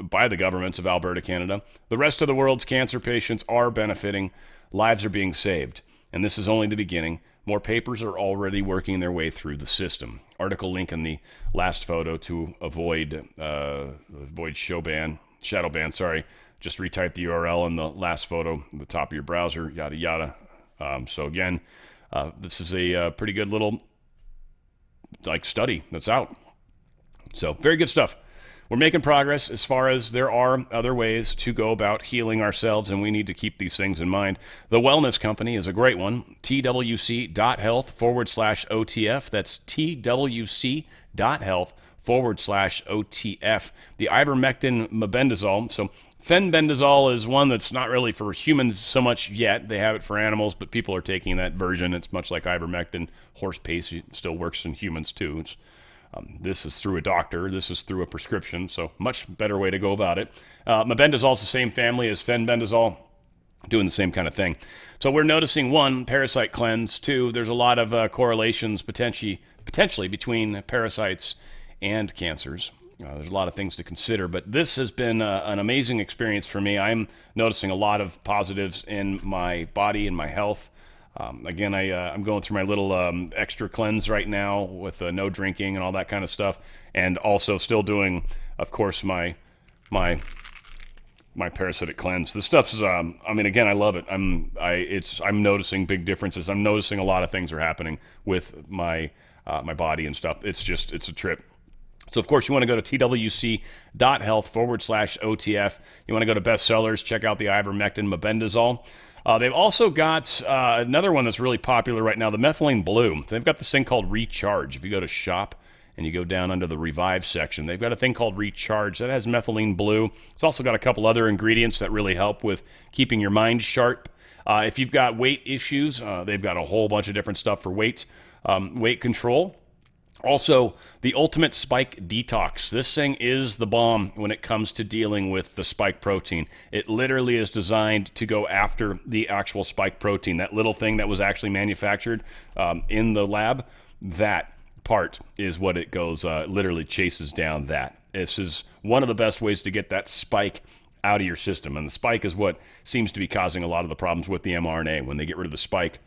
Speaker 1: by the governments of Alberta, Canada, the rest of the world's cancer patients are benefiting. Lives are being saved. And this is only the beginning. More papers are already working their way through the system. Article link in the last photo to avoid shadow ban. Just retype the URL in the last photo at the top of your browser, yada, yada. So again, this is a pretty good little study that's out. So very good stuff. We're making progress as far as there are other ways to go about healing ourselves, and we need to keep these things in mind. The Wellness Company is a great one. twc.health/OTF. That's twc.health/OTF. The ivermectin mebendazole. So fenbendazole is one that's not really for humans so much yet. They have it for animals, but people are taking that version. It's much like ivermectin. Horse paste still works in humans too. This is through a doctor. This is through a prescription, so much better way to go about it. Mebendazole is the same family as fenbendazole, doing the same kind of thing. So we're noticing, 1, parasite cleanse. 2, there's a lot of correlations potentially between parasites and cancers. There's a lot of things to consider, but this has been an amazing experience for me. I'm noticing a lot of positives in my body and my health. Again, I'm going through my little extra cleanse right now with no drinking and all that kind of stuff, and also still doing, of course, my parasitic cleanse. This stuff's, again, I love it. I'm noticing big differences. I'm noticing a lot of things are happening with my body and stuff. It's a trip. So, of course, you want to go to twc.health/OTF. You want to go to bestsellers, check out the ivermectin mebendazole. They've also got another one that's really popular right now, the methylene blue. They've got this thing called Recharge. If you go to shop and you go down under the Revive section, they've got a thing called Recharge that has methylene blue. It's also got a couple other ingredients that really help with keeping your mind sharp. If you've got weight issues, they've got a whole bunch of different stuff for weight control. Also, the Ultimate Spike Detox. This thing is the bomb when it comes to dealing with the spike protein. It literally is designed to go after the actual spike protein, that little thing that was actually manufactured in the lab. That part is what it goes, literally chases down that. This is one of the best ways to get that spike out of your system. And the spike is what seems to be causing a lot of the problems with the mRNA. When they get rid of the spike,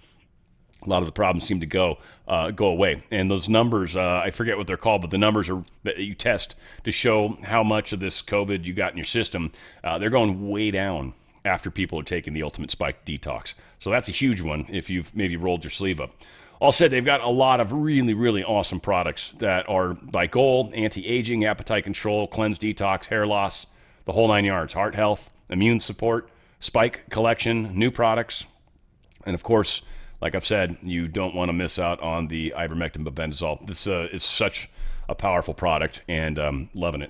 Speaker 1: a lot of the problems seem to go away. And those numbers, I forget what they're called, but the numbers are that you test to show how much of this COVID you got in your system, they're going way down after people are taking the Ultimate Spike Detox. So that's a huge one if you've maybe rolled your sleeve up. All said, they've got a lot of really, really awesome products that are by goal, anti-aging, appetite control, cleanse, detox, hair loss, the whole 9 yards, heart health, immune support, Spike collection, new products, and of course, like I've said, you don't want to miss out on the ivermectin bebendazole. This is such a powerful product, and loving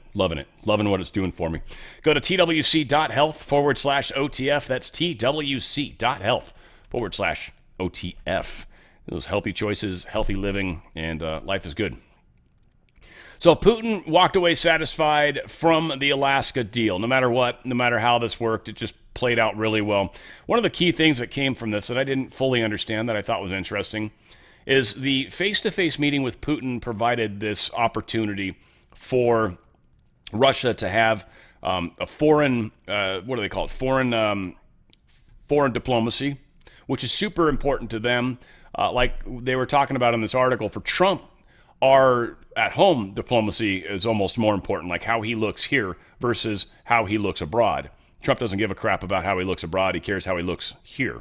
Speaker 1: what it's doing for me. Go to twc.health/OTF. That's twc.health/OTF. Those healthy choices, healthy living, and life is good. So Putin walked away satisfied from the Alaska deal. No matter what, no matter how this worked, it just played out really well. One of the key things that came from this that I didn't fully understand that I thought was interesting is the face-to-face meeting with Putin provided this opportunity for Russia to have a foreign, what do they call it? Foreign diplomacy, which is super important to them. Like they were talking about in this article, for Trump, our at-home diplomacy is almost more important, like how he looks here versus how he looks abroad. Trump doesn't give a crap about how he looks abroad. He cares how he looks here.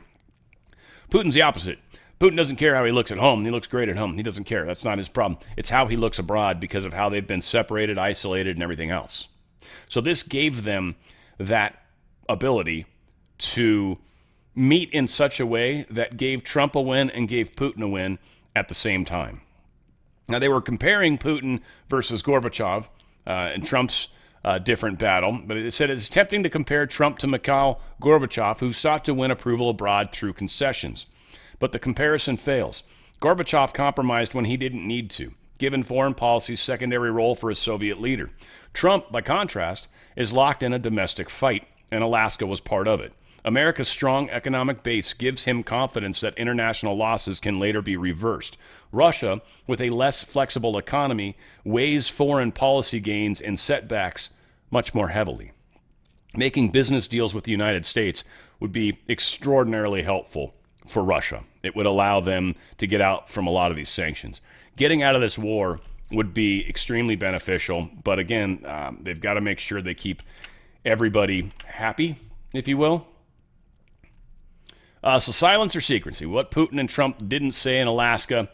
Speaker 1: Putin's the opposite. Putin doesn't care how he looks at home. He looks great at home. He doesn't care. That's not his problem. It's how he looks abroad because of how they've been separated, isolated, and everything else. So this gave them that ability to meet in such a way that gave Trump a win and gave Putin a win at the same time. Now, they were comparing Putin versus Gorbachev in Trump's different battle, but it said it's tempting to compare Trump to Mikhail Gorbachev, who sought to win approval abroad through concessions. But the comparison fails. Gorbachev compromised when he didn't need to, given foreign policy's secondary role for a Soviet leader. Trump, by contrast, is locked in a domestic fight, and Alaska was part of it. America's strong economic base gives him confidence that international losses can later be reversed. Russia, with a less flexible economy, weighs foreign policy gains and setbacks much more heavily. Making business deals with the United States would be extraordinarily helpful for Russia. It would allow them to get out from a lot of these sanctions. Getting out of this war would be extremely beneficial, but again, they've got to make sure they keep everybody happy, if you will. So silence or secrecy, what Putin and Trump didn't say in Alaska.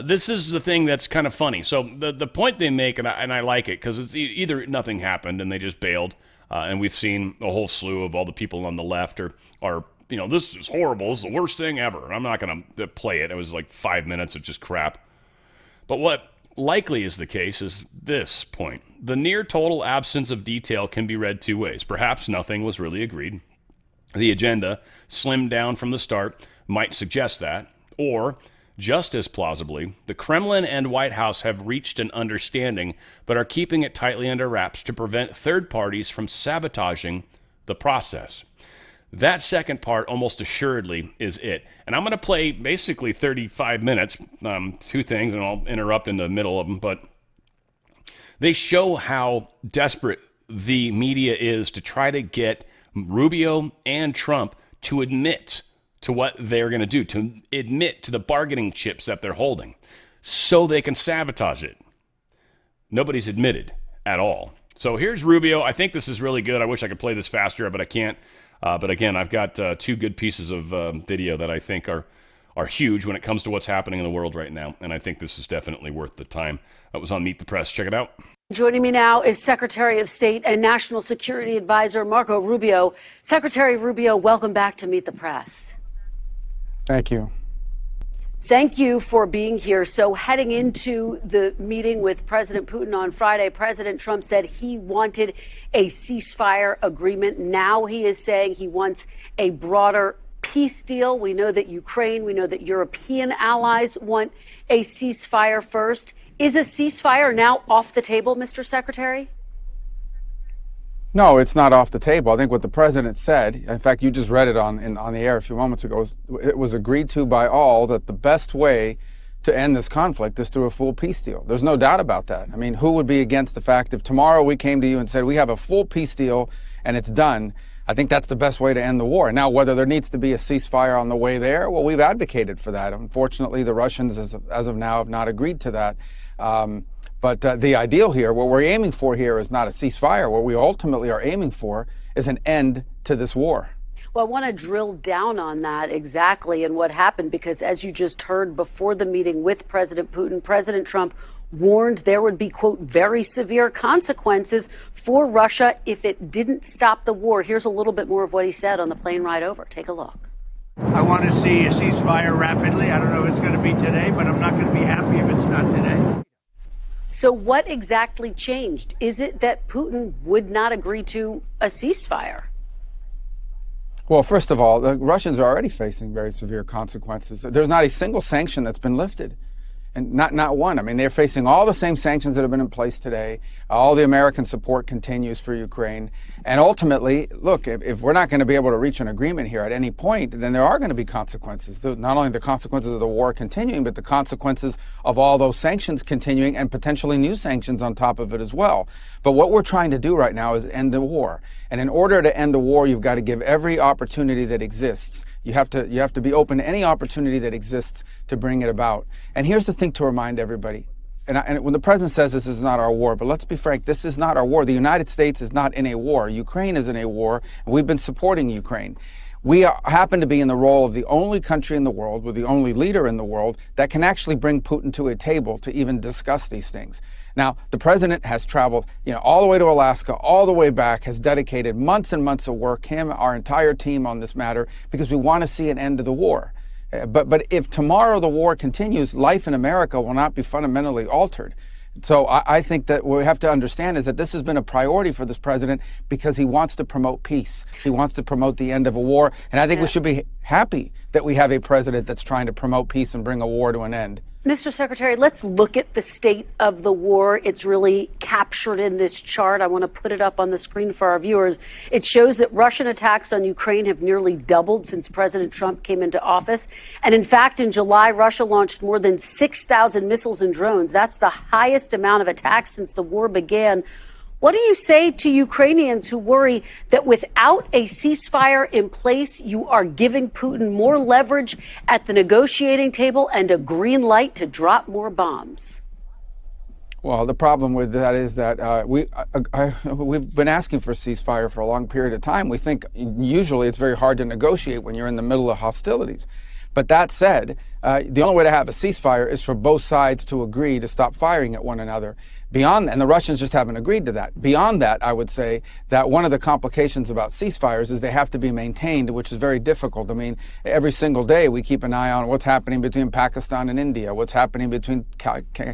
Speaker 1: This is the thing that's kind of funny. So the point they make, and I like it, because it's either nothing happened and they just bailed, and we've seen a whole slew of all the people on the left are this is horrible, this is the worst thing ever. I'm not going to play it. It was like 5 minutes of just crap. But what likely is the case is this point. The near total absence of detail can be read two ways. Perhaps nothing was really agreed. The agenda, slimmed down from the start, might suggest that. Or, just as plausibly, the Kremlin and White House have reached an understanding but are keeping it tightly under wraps to prevent third parties from sabotaging the process. That second part almost assuredly is it. And I'm going to play basically 35 minutes, two things, and I'll interrupt in the middle of them, but they show how desperate the media is to try to get Rubio and Trump to admit to what they're going to do, to admit to the bargaining chips that they're holding, so they can sabotage it. Nobody's admitted at all. So here's Rubio. I think this is really good. I wish I could play this faster, but I can't. But again, I've got two good pieces of video that I think are huge when it comes to what's happening in the world right now, and I think this is definitely worth the time. That was on Meet the Press. Check it out.
Speaker 7: Joining me now is Secretary of State and National Security Advisor Marco Rubio. Secretary Rubio, welcome back to Meet the Press.
Speaker 8: Thank you.
Speaker 7: Thank you for being here. So heading into the meeting with President Putin on Friday, President Trump said he wanted a ceasefire agreement. Now he is saying he wants a broader peace deal. We know that Ukraine, we know that European allies want a ceasefire first. Is a ceasefire now off the table, Mr. Secretary?
Speaker 8: No, it's not off the table. I think what the president said, in fact, you just read it on the air a few moments ago, it was agreed to by all that the best way to end this conflict is through a full peace deal. There's no doubt about that. I mean, who would be against the fact if tomorrow we came to you and said we have a full peace deal and it's done? I think that's the best way to end the war. Now, whether there needs to be a ceasefire on the way there, well, we've advocated for that. Unfortunately, the Russians, as of now, have not agreed to that. But the ideal here, what we're aiming for here is not a ceasefire. What we ultimately are aiming for is an end to this war.
Speaker 7: Well, I want to drill down on that exactly and what happened, because as you just heard before the meeting with President Putin, President Trump warned there would be, quote, very severe consequences for Russia if it didn't stop the war. Here's a little bit more of what he said on the plane ride over. Take a look.
Speaker 4: I want to see a ceasefire rapidly. I don't know if it's going to be today, but I'm not going to be happy if it's not today.
Speaker 7: So what exactly changed? Is it that Putin would not agree to a ceasefire?
Speaker 8: Well, first of all, the Russians are already facing very severe consequences. There's not a single sanction that's been lifted. And not one. I mean, they're facing all the same sanctions that have been in place today. All the American support continues for Ukraine. And ultimately, look, if we're not going to be able to reach an agreement here at any point, then there are going to be consequences. Not only the consequences of the war continuing, but the consequences of all those sanctions continuing and potentially new sanctions on top of it as well. But what we're trying to do right now is end the war. And in order to end the war, you've got to give every opportunity that exists. You have to be open to any opportunity that exists to bring it about. And here's the thing to remind everybody. And when the president says this is not our war, but let's be frank, this is not our war. The United States is not in a war. Ukraine is in a war, and we've been supporting Ukraine. We happen to be in the role of the only country in the world, with the only leader in the world, that can actually bring Putin to a table to even discuss these things. Now, the president has traveled, all the way to Alaska, all the way back, has dedicated months and months of work, him, our entire team on this matter, because we want to see an end to the war. But if tomorrow the war continues, life in America will not be fundamentally altered. So I think that what we have to understand is that this has been a priority for this president because he wants to promote peace. He wants to promote the end of a war. And I think we should be happy that we have a president that's trying to promote peace and bring a war to an end.
Speaker 7: Mr. Secretary, let's look at the state of the war. It's really captured in this chart. I want to put it up on the screen for our viewers. It shows that Russian attacks on Ukraine have nearly doubled since President Trump came into office. And in fact, in July, Russia launched more than 6,000 missiles and drones. That's the highest amount of attacks since the war began. What do you say to Ukrainians who worry that without a ceasefire in place, you are giving Putin more leverage at the negotiating table and a green light to drop more bombs?
Speaker 8: Well, the problem with that is that we've been asking for a ceasefire for a long period of time. We think usually it's very hard to negotiate when you're in the middle of hostilities. But that said, the only way to have a ceasefire is for both sides to agree to stop firing at one another. Beyond that, and the Russians just haven't agreed to that. Beyond that, I would say that one of the complications about ceasefires is they have to be maintained, which is very difficult. I mean, every single day we keep an eye on what's happening between Pakistan and India, what's happening between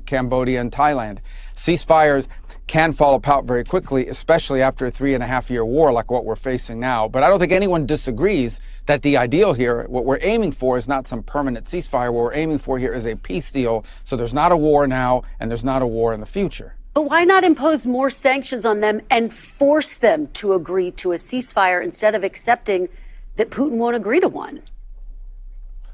Speaker 8: Cambodia and Thailand. Ceasefires can fall apart very quickly, especially after a 3.5-year war like what we're facing now. But I don't think anyone disagrees that the ideal here, what we're aiming for, is not some permanent ceasefire. What we're aiming for here is a peace deal, so there's not a war now and there's not a war in the future.
Speaker 7: But why not impose more sanctions on them and force them to agree to a ceasefire instead of accepting that Putin won't agree to one?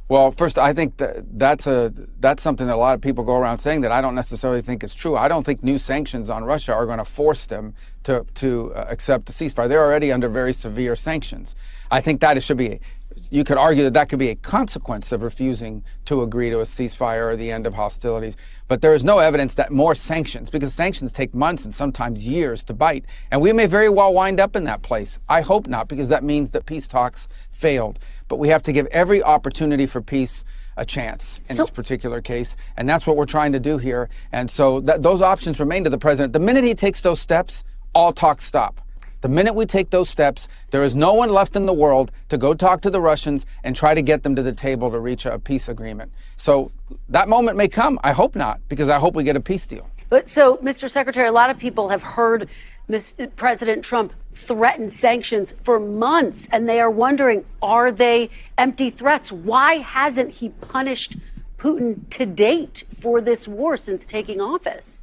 Speaker 8: Well, first, I think that's something that a lot of people go around saying that I don't necessarily think is true. I don't think new sanctions on Russia are going to force them to accept the ceasefire. They're already under very severe sanctions. I think that it should be. You could argue that that could be a consequence of refusing to agree to a ceasefire or the end of hostilities. But there is no evidence that more sanctions, because sanctions take months and sometimes years to bite. And we may very well wind up in that place. I hope not, because that means that peace talks failed. But we have to give every opportunity for peace a chance in this particular case. And that's what we're trying to do here. And so those options remain to the president. The minute he takes those steps, all talk stop. The minute we take those steps, there is no one left in the world to go talk to the Russians and try to get them to the table to reach a peace agreement. So that moment may come. I hope not, because I hope we get a peace deal.
Speaker 7: But so, Mr. Secretary, a lot of people have heard President Trump threaten sanctions for months, and they are wondering, are they empty threats? Why hasn't he punished Putin to date for this war since taking office?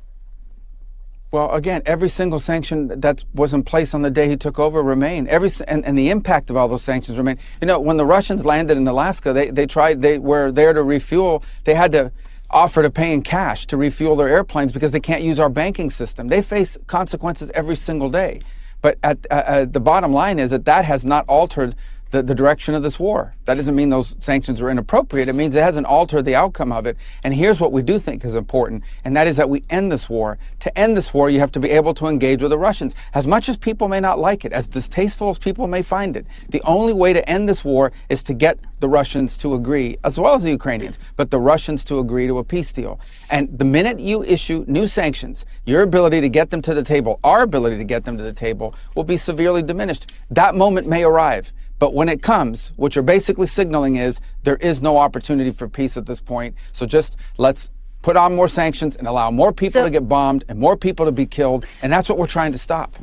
Speaker 8: Well, again, every single sanction that was in place on the day he took over remained. And the impact of all those sanctions remain. You know, when the Russians landed in Alaska, they were there to refuel. They had to offer to pay in cash to refuel their airplanes because they can't use our banking system. They face consequences every single day. But the bottom line is that has not altered the direction of this war. That doesn't mean those sanctions are inappropriate. It means it hasn't altered the outcome of it. And here's what we do think is important, and that is that we end this war. To end this war, you have to be able to engage with the Russians. As much as people may not like it, as distasteful as people may find it, the only way to end this war is to get the Russians to agree, as well as the Ukrainians, but the Russians to agree to a peace deal. And the minute you issue new sanctions, your ability to get them to the table, our ability to get them to the table, will be severely diminished. That moment may arrive. But when it comes, what you're basically signaling is there is no opportunity for peace at this point. So just let's put on more sanctions and allow more people to get bombed and more people to be killed. And that's what we're trying to stop.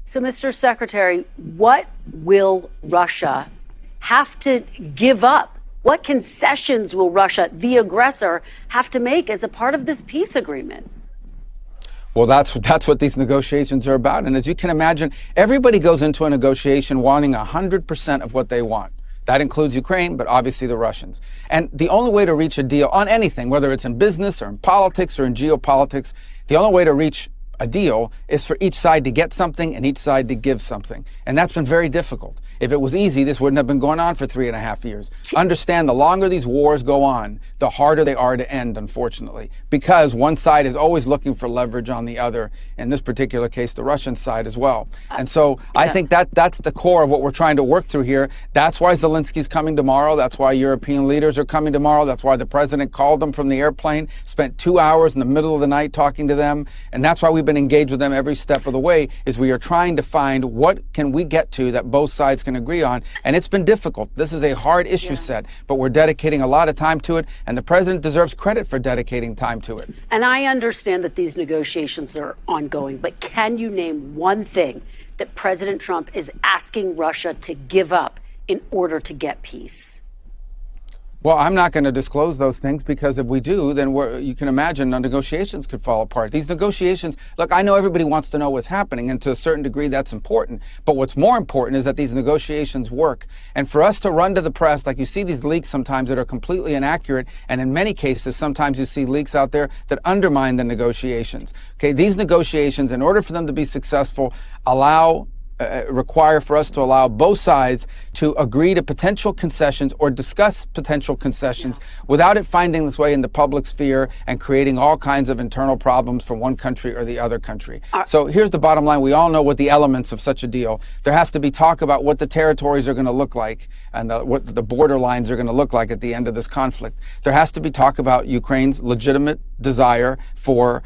Speaker 7: So, Mr. Secretary, what will Russia have to give up? What concessions will Russia, the aggressor, have to make as a part of this peace agreement?
Speaker 8: Well, that's what these negotiations are about. And as you can imagine, everybody goes into a negotiation wanting 100% of what they want. That includes Ukraine, but obviously the Russians. And the only way to reach a deal on anything, whether it's in business or in politics or in geopolitics, the only way to reach a deal is for each side to get something and each side to give something. And that's been very difficult. If it was easy, this wouldn't have been going on for 3.5 years. Understand, the longer these wars go on, the harder they are to end, unfortunately, because one side is always looking for leverage on the other, in this particular case, the Russian side as well. And so I think that's the core of what we're trying to work through here. That's why Zelensky's coming tomorrow. That's why European leaders are coming tomorrow. That's why the president called them from the airplane, spent 2 hours in the middle of the night talking to them. And that's why we've been engaged with them every step of the way, is we are trying to find what can we get to that both sides can agree on. And it's been difficult. This is a hard issue set, but we're dedicating a lot of time to it, and the president deserves credit for dedicating time to it.
Speaker 7: And I understand that these negotiations are ongoing, but can you name one thing that President Trump is asking Russia to give up in order to get peace?
Speaker 8: Well, I'm not going to disclose those things, because if we do, then you can imagine the negotiations could fall apart. These negotiations, look, I know everybody wants to know what's happening, and to a certain degree that's important. But what's more important is that these negotiations work. And for us to run to the press, like you see these leaks sometimes that are completely inaccurate, and in many cases, sometimes you see leaks out there that undermine the negotiations. Okay, these negotiations, in order for them to be successful, require for us to allow both sides to agree to potential concessions or discuss potential concessions without it finding its way in the public sphere and creating all kinds of internal problems for one country or the other country. So here's the bottom line. We all know what the elements of such a deal. There has to be talk about what the territories are going to look like and what the border lines are going to look like at the end of this conflict. There has to be talk about Ukraine's legitimate desire for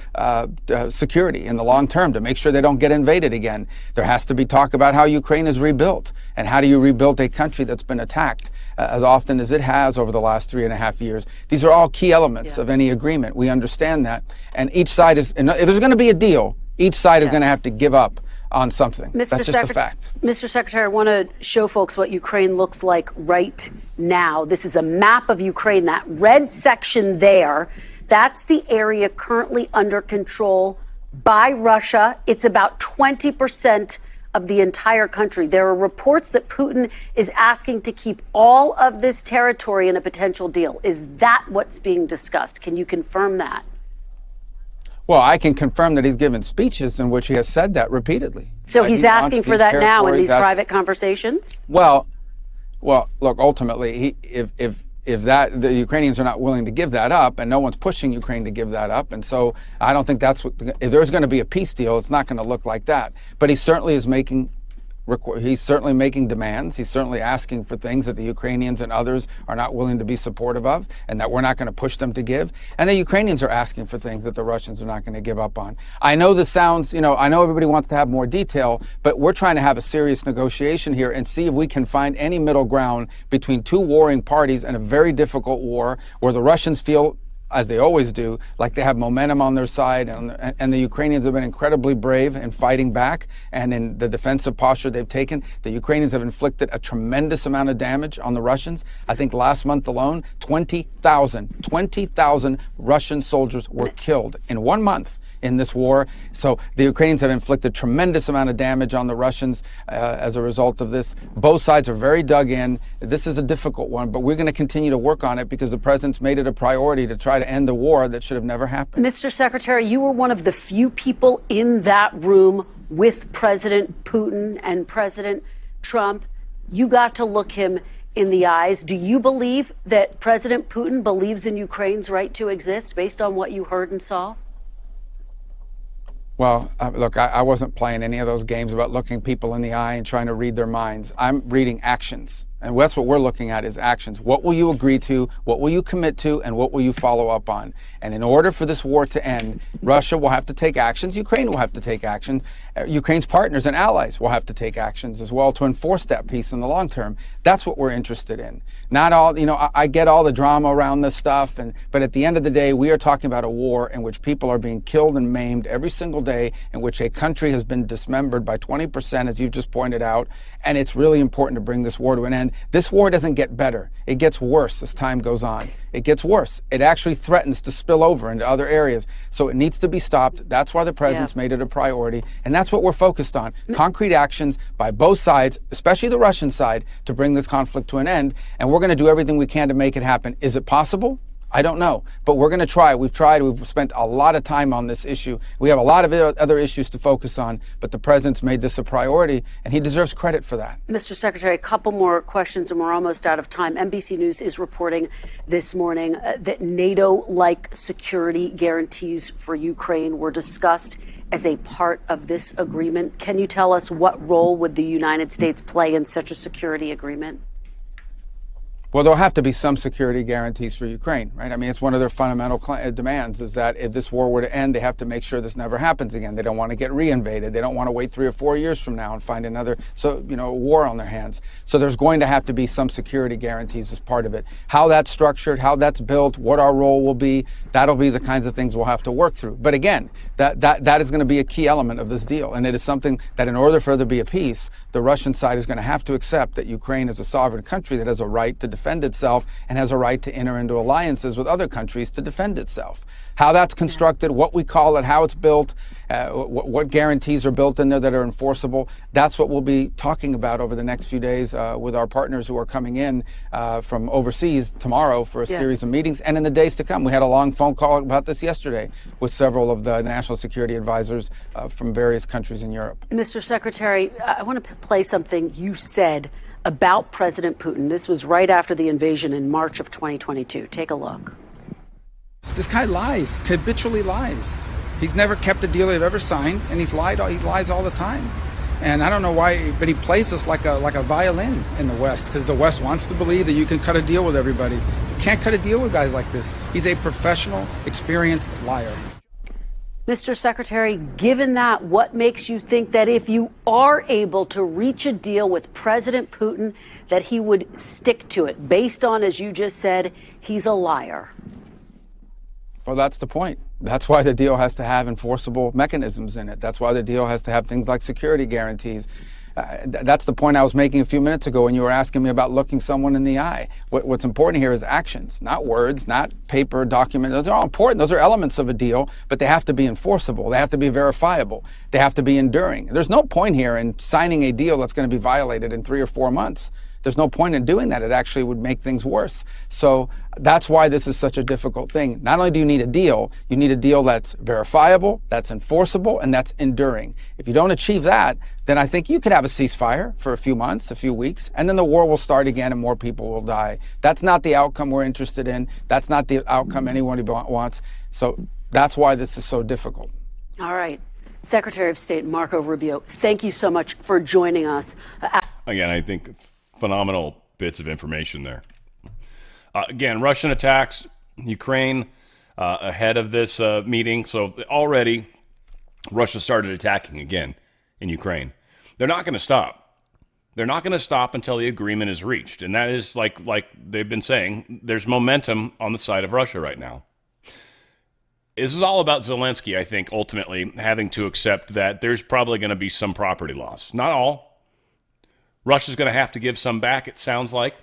Speaker 8: security in the long term, to make sure they don't get invaded again. There has to be talk about how Ukraine is rebuilt, and how do you rebuild a country that's been attacked as often as it has over the last 3.5 years. These are all key elements of any agreement. We understand that. And each side is, if there's going to be a deal, each side is going to have to give up on something. That's just a fact.
Speaker 7: Mr. Secretary, I want to show folks what Ukraine looks like right now. This is a map of Ukraine. That red section there, that's the area currently under control by Russia. It's about 20% of the entire country. There are reports that Putin is asking to keep all of this territory in a potential deal. Is that what's being discussed? Can you confirm that?
Speaker 8: Well, I can confirm that he's given speeches in which he has said that repeatedly.
Speaker 7: So he's asking for that now in these private conversations?
Speaker 8: Well, look, ultimately, if the Ukrainians are not willing to give that up, and no one's pushing Ukraine to give that up, and so I don't think that's what. If there's going to be a peace deal, it's not going to look like that. But he certainly is making. He's certainly making demands. He's certainly asking for things that the Ukrainians and others are not willing to be supportive of, and that we're not going to push them to give. And the Ukrainians are asking for things that the Russians are not going to give up on. I know this sounds, I know everybody wants to have more detail, but we're trying to have a serious negotiation here and see if we can find any middle ground between two warring parties in a very difficult war where the Russians feel, as they always do, like they have momentum on their side, and the Ukrainians have been incredibly brave in fighting back and in the defensive posture they've taken. The Ukrainians have inflicted a tremendous amount of damage on the Russians. I think last month alone, 20,000 Russian soldiers were killed in 1 month in this war. So the Ukrainians have inflicted tremendous amount of damage on the Russians as a result of this. Both sides are very dug in. This is a difficult one, but we're going to continue to work on it because the president's made it a priority to try to end the war that should have never happened.
Speaker 7: Mr. Secretary, you were one of the few people in that room with President Putin and President Trump. You got to look him in the eyes. Do you believe that President Putin believes in Ukraine's right to exist based on what you heard and saw?
Speaker 8: Well, look, I wasn't playing any of those games about looking people in the eye and trying to read their minds. I'm reading actions. And that's what we're looking at is actions. What will you agree to? What will you commit to? And what will you follow up on? And in order for this war to end, Russia will have to take actions. Ukraine will have to take actions. Ukraine's partners and allies will have to take actions as well to enforce that peace in the long term. That's what we're interested in. Not all, I get all the drama around this stuff, but at the end of the day, we are talking about a war in which people are being killed and maimed every single day, in which a country has been dismembered by 20%, as you've just pointed out. And it's really important to bring this war to an end. This war doesn't get better. It gets worse as time goes on. It gets worse. It actually threatens to spill over into other areas. So it needs to be stopped. That's why the president's made it a priority. And that's what we're focused on. Concrete actions by both sides, especially the Russian side, to bring this conflict to an end. And we're going to do everything we can to make it happen. Is it possible? I don't know, but we're going to try. We've tried. We've spent a lot of time on this issue. We have a lot of other issues to focus on, but the president's made this a priority, and he deserves credit for that.
Speaker 7: Mr. Secretary, a couple more questions, and we're almost out of time. NBC News is reporting this morning that NATO-like security guarantees for Ukraine were discussed as a part of this agreement. Can you tell us what role would the United States play in such a security agreement?
Speaker 8: Well, there'll have to be some security guarantees for Ukraine, right? I mean, it's one of their fundamental demands is that if this war were to end, they have to make sure this never happens again. They don't want to get reinvaded. They don't want to wait 3 or 4 years from now and find another, war on their hands. So there's going to have to be some security guarantees as part of it. How that's structured, how that's built, what our role will be, that'll be the kinds of things we'll have to work through. But again, that is going to be a key element of this deal. And it is something that in order for there to be a peace, the Russian side is going to have to accept that Ukraine is a sovereign country that has a right to defend itself and has a right to enter into alliances with other countries to defend itself. How that's constructed, what we call it, how it's built, what guarantees are built in there that are enforceable, that's what we'll be talking about over the next few days with our partners who are coming in from overseas tomorrow for a series of meetings and in the days to come. We had a long phone call about this yesterday with several of the national security advisors from various countries in Europe.
Speaker 7: Mr. Secretary, I want to play something you said about President Putin. This was right after the invasion in March of 2022. Take a look.
Speaker 8: This guy lies, habitually lies. He's never kept a deal they've ever signed, and he lies all the time. And I don't know why, but he plays us like a violin in the West, because the West wants to believe that you can cut a deal with everybody. You can't cut a deal with guys like this. He's a professional, experienced liar.
Speaker 7: Mr. Secretary, given that, what makes you think that if you are able to reach a deal with President Putin, that he would stick to it, based on, as you just said, he's a liar?
Speaker 8: Well, that's the point. That's why the deal has to have enforceable mechanisms in it. That's why the deal has to have things like security guarantees. That's the point I was making a few minutes ago when you were asking me about looking someone in the eye. What's important here is actions, not words, not paper, document. Those are all important. Those are elements of a deal, but they have to be enforceable. They have to be verifiable. They have to be enduring. There's no point here in signing a deal that's going to be violated in 3 or 4 months. There's no point in doing that. It actually would make things worse. So that's why this is such a difficult thing. Not only do you need a deal that's verifiable, that's enforceable, and that's enduring. If you don't achieve that, then I think you could have a ceasefire for a few months, a few weeks, and then the war will start again and more people will die. That's not the outcome we're interested in. That's not the outcome anyone wants. So that's why this is so difficult.
Speaker 7: All right. Secretary of State Marco Rubio, thank you so much for joining us.
Speaker 1: Again, I think phenomenal bits of information there. Again, Russian attacks Ukraine ahead of this meeting. So already Russia started attacking again in Ukraine. They're not going to stop. They're not going to stop until the agreement is reached. And that is like they've been saying, there's momentum on the side of Russia right now. This is all about Zelensky, I think, ultimately having to accept that there's probably going to be some property loss. Not all. Russia's going to have to give some back, it sounds like,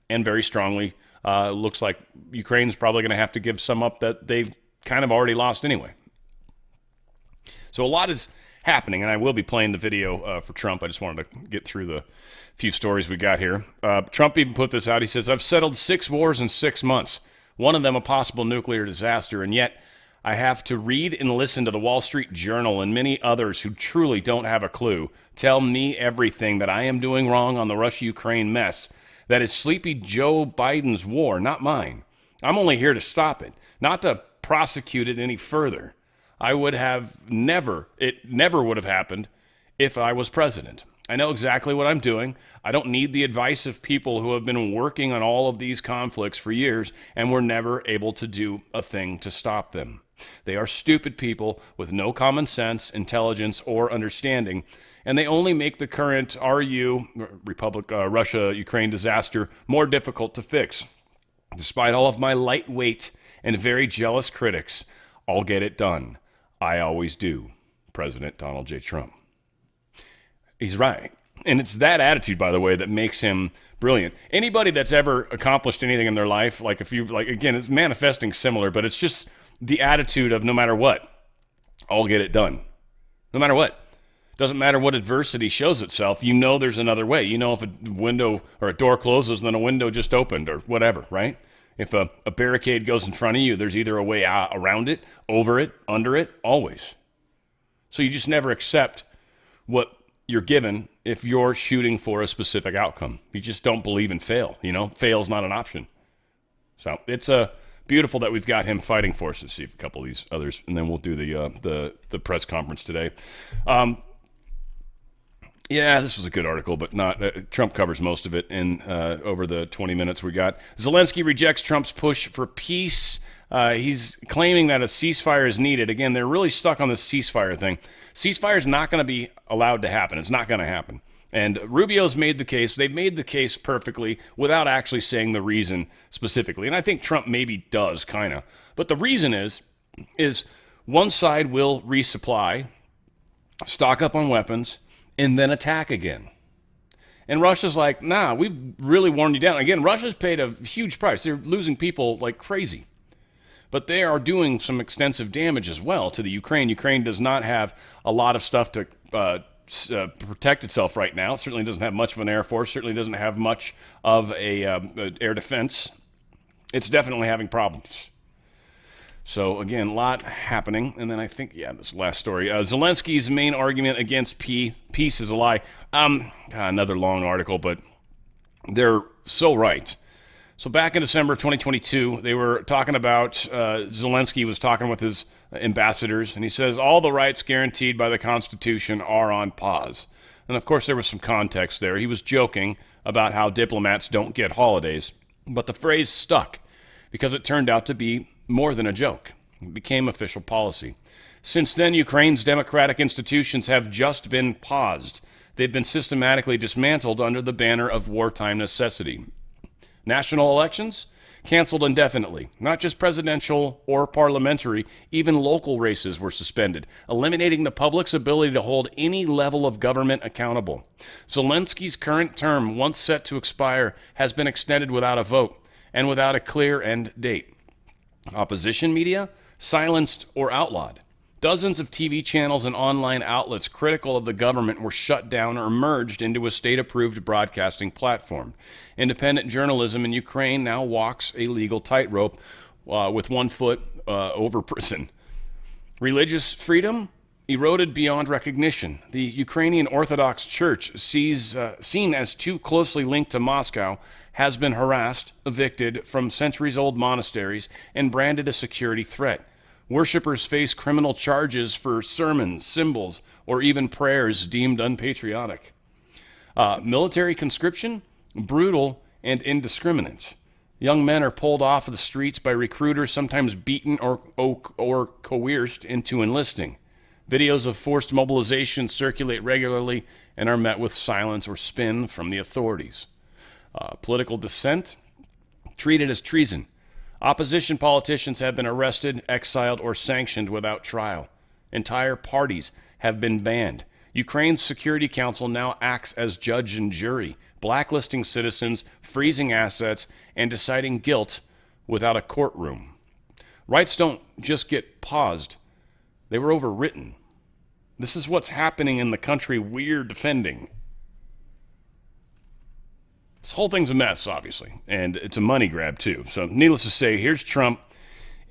Speaker 1: and very strongly. Looks like Ukraine's probably going to have to give some up that they've kind of already lost anyway. So a lot is happening, and I will be playing the video for Trump. I just wanted to get through the few stories we got here. Trump even put this out. He says, I've settled 6 wars in 6 months, one of them a possible nuclear disaster, and yet I have to read and listen to the Wall Street Journal and many others who truly don't have a clue tell me everything that I am doing wrong on the Russia-Ukraine mess. That is sleepy Joe Biden's war, not mine. I'm only here to stop it, not to prosecute it any further. It never would have happened if I was president. I know exactly what I'm doing. I don't need the advice of people who have been working on all of these conflicts for years and were never able to do a thing to stop them. They are stupid people with no common sense, intelligence, or understanding, and they only make the current Russia-Ukraine disaster more difficult to fix. Despite all of my lightweight and very jealous critics, I'll get it done. I always do. President Donald J. Trump. He's right. And it's that attitude, by the way, that makes him brilliant. Anybody that's ever accomplished anything in their life, again, it's manifesting similar, but it's just the attitude of no matter what, I'll get it done. No matter what. Doesn't matter what adversity shows itself, you know there's another way. You know if a window or a door closes, then a window just opened or whatever, right? If a barricade goes in front of you, there's either a way out, around it, over it, under it, always. So you just never accept what you're given if you're shooting for a specific outcome. You just don't believe in fail. Fail's not an option. So it's beautiful that we've got him fighting for us. Let's see a couple of these others, and then we'll do the press conference today. Yeah, this was a good article, but not Trump covers most of it in over the 20 minutes we got. Zelensky rejects Trump's push for peace. He's claiming that a ceasefire is needed. Again, they're really stuck on this ceasefire thing. Ceasefire is not going to be allowed to happen. It's not going to happen. And Rubio's made the case. They've made the case perfectly without actually saying the reason specifically. And I think Trump maybe does, kind of. But the reason is one side will resupply, stock up on weapons, and then attack again. And Russia's like, nah, we've really worn you down. Again, Russia's paid a huge price. They're losing people like crazy. But they are doing some extensive damage as well to the Ukraine. Ukraine does not have a lot of stuff to protect itself right now. It certainly doesn't have much of an air force. Certainly doesn't have much of a air defense. It's definitely having problems. So, again, a lot happening. And then I think, this last story. Zelensky's main argument against peace is a lie. Another long article, but they're so right. So back in December of 2022, they were talking about, Zelensky was talking with his ambassadors, and he says, all the rights guaranteed by the Constitution are on pause. And, of course, there was some context there. He was joking about how diplomats don't get holidays. But the phrase stuck because it turned out to be more than a joke. It became official policy. Since then, Ukraine's democratic institutions have just been paused. They've been systematically dismantled under the banner of wartime necessity. National elections? Canceled indefinitely. Not just presidential or parliamentary, even local races were suspended, eliminating the public's ability to hold any level of government accountable. Zelensky's current term, once set to expire, has been extended without a vote and without a clear end date. Opposition media? Silenced or outlawed. Dozens of TV channels and online outlets critical of the government were shut down or merged into a state-approved broadcasting platform. Independent journalism in Ukraine now walks a legal tightrope with one foot over prison. Religious freedom? Eroded beyond recognition. The Ukrainian Orthodox Church, seen as too closely linked to Moscow, has been harassed, evicted from centuries-old monasteries, and branded a security threat. Worshippers face criminal charges for sermons, symbols, or even prayers deemed unpatriotic. Military conscription? Brutal and indiscriminate. Young men are pulled off of the streets by recruiters, sometimes beaten or coerced into enlisting. Videos of forced mobilization circulate regularly and are met with silence or spin from the authorities. Political dissent? Treated as treason. Opposition politicians have been arrested, exiled, or sanctioned without trial. Entire parties have been banned. Ukraine's Security Council now acts as judge and jury, blacklisting citizens, freezing assets, and deciding guilt without a courtroom. Rights don't just get paused. They were overwritten. This is what's happening in the country we're defending. This whole thing's a mess, obviously, and it's a money grab, too. So needless to say, here's Trump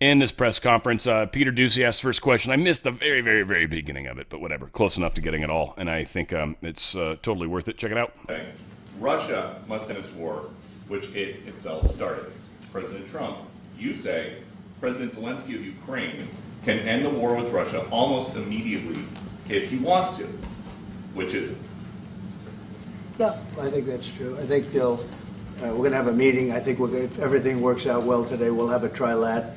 Speaker 1: in this press conference. Peter Doocy asked the first question. I missed the very, very, very beginning of it, but whatever. Close enough to getting it all, and I think it's totally worth it. Check it out.
Speaker 9: Russia must end this war, which it itself started. President Trump, you say President Zelensky of Ukraine can end the war with Russia almost immediately if he wants to. Which is it?
Speaker 4: No, I think that's true. I think we're going to have a meeting. I think if everything works out well today, we'll have a trilat.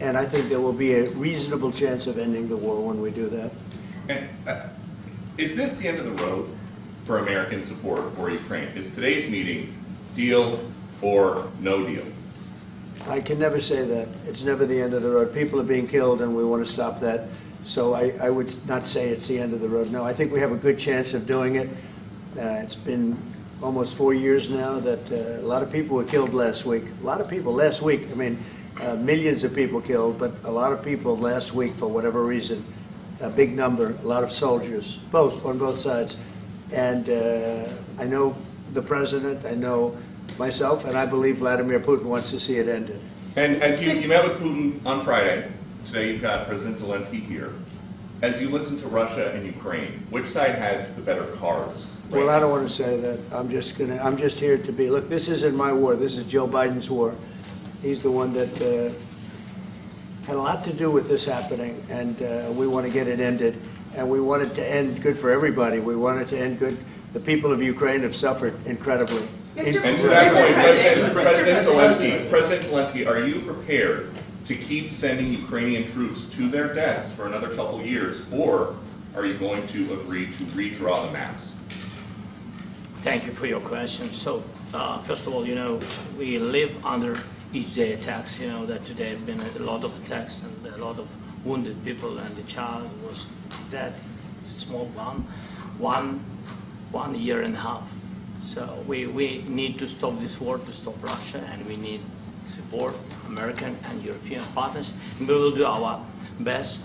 Speaker 4: And I think there will be a reasonable chance of ending the war when we do that.
Speaker 9: And is this the end of the road for American support for Ukraine? Is today's meeting deal or no deal?
Speaker 4: I can never say that. It's never the end of the road. People are being killed, and we want to stop that. So I would not say it's the end of the road. No, I think we have a good chance of doing it. It's been almost 4 years now that a lot of people were killed last week. A lot of people last week. I mean, millions of people killed, but a lot of people last week for whatever reason. A big number, a lot of soldiers, on both sides. And I know the president, I know myself, and I believe Vladimir Putin wants to see it ended.
Speaker 9: And as you met with Putin on Friday, today you've got President Zelensky here. As you listen to Russia and Ukraine, which side has the better cards?
Speaker 4: Well, I don't want to say that. I'm just here to be. Look, this isn't my war. This is Joe Biden's war. He's the one that had a lot to do with this happening, and we want to get it ended. And we want it to end good for everybody. We want it to end good. The people of Ukraine have suffered incredibly.
Speaker 9: And to that point, President Zelensky, are you prepared to keep sending Ukrainian troops to their deaths for another couple years, or are you going to agree to redraw the maps?
Speaker 2: Thank you for your question. So, first of all, we live under each day attacks. That today have been a lot of attacks and a lot of wounded people, and the child was dead, small one year and a half. So we need to stop this war, to stop Russia, and we need support American and European partners. And we will do our best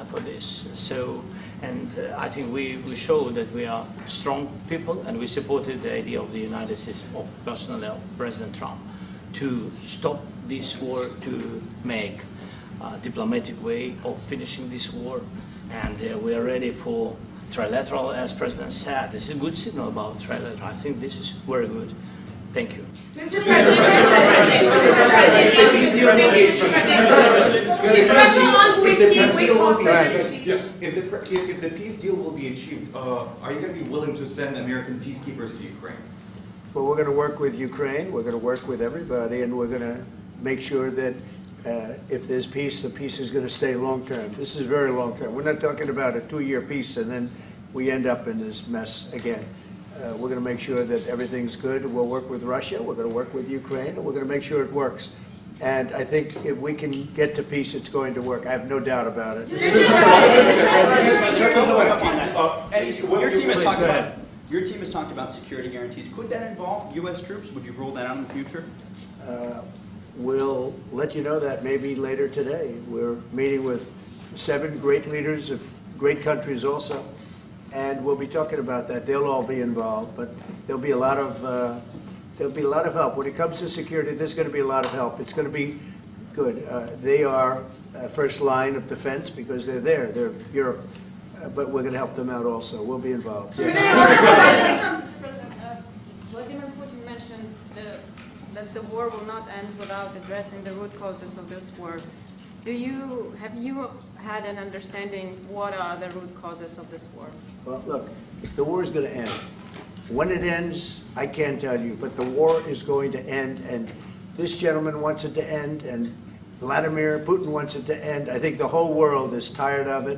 Speaker 2: for this. So, and I think we show that we are strong people, and we supported the idea of the United States, of personally of President Trump, to stop this war, to make a diplomatic way of finishing this war. And we are ready for trilateral, as President said. This is a good signal about trilateral. I think this is very good. Thank you.
Speaker 3: Mr. President,
Speaker 10: yes. If the peace deal will be achieved, are you going to be willing to send American peacekeepers to Ukraine?
Speaker 4: Well, we're going to work with Ukraine. We're going to work with everybody, and we're going to make sure that if there's peace, the peace is going to stay long-term. This is very long-term. We're not talking about a 2-year peace and then we end up in this mess again. We're going to make sure that everything's good. We'll work with Russia. We're going to work with Ukraine, and we're going to make sure it works. And I think if we can get to peace, it's going to work. I have no doubt about it.
Speaker 10: Your team has talked about security guarantees. Could that involve U.S. troops? Would you rule that out in the future?
Speaker 4: We'll let you know that maybe later today. We're meeting with 7 great leaders of great countries also, and we'll be talking about that. They'll all be involved, but there'll be a lot of help. When it comes to security, there's going to be a lot of help. It's going to be good. They are first line of defense because they're there. They're Europe. But we're going to help them out also. We'll be involved.
Speaker 11: Mr. President, Vladimir Putin mentioned that the war will not end without addressing the root causes of this war. Have you had an understanding what are the root causes of this war?
Speaker 4: Well, look, the war is going to end. When it ends, I can't tell you, but the war is going to end, and this gentleman wants it to end, and Vladimir Putin wants it to end. I think the whole world is tired of it,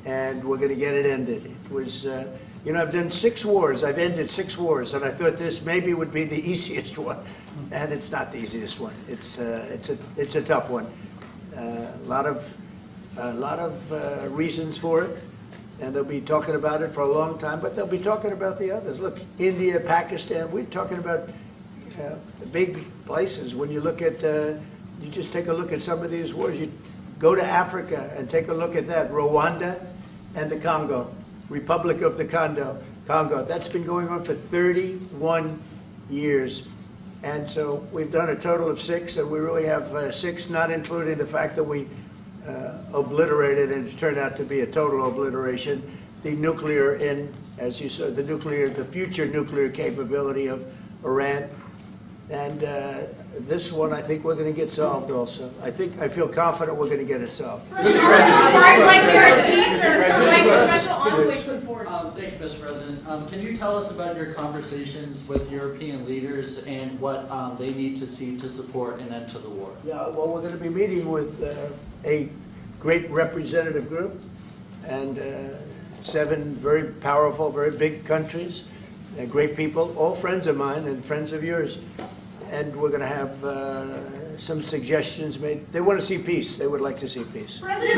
Speaker 4: and we're going to get it ended. It was, I've done 6 wars. I've ended 6 wars, and I thought this maybe would be the easiest one, and it's not the easiest one. It's a tough one. A lot of reasons for it, and they'll be talking about it for a long time. But they'll be talking about the others. Look, India, Pakistan. We're talking about the big places. When you look at, you just take a look at some of these wars. You go to Africa and take a look at that. Rwanda and the Congo, Republic of the Congo. That's been going on for 31 years. And so we've done a total of 6, and we really have 6, not including the fact that we obliterated, and it turned out to be a total obliteration, the nuclear as you said, the future nuclear capability of Iran. And this one, I think we're going to get solved also. I feel confident we're going to get it solved.
Speaker 3: Thank you, Mr. President. Can you tell us about your conversations with European leaders and what they need to see to support an end to the war?
Speaker 4: Yeah, well, we're going to be meeting with a great representative group and 7 very powerful, very big countries, great people, all friends of mine and friends of yours. And we're going to have some suggestions made. They want to see peace. They would like to see peace.
Speaker 12: President,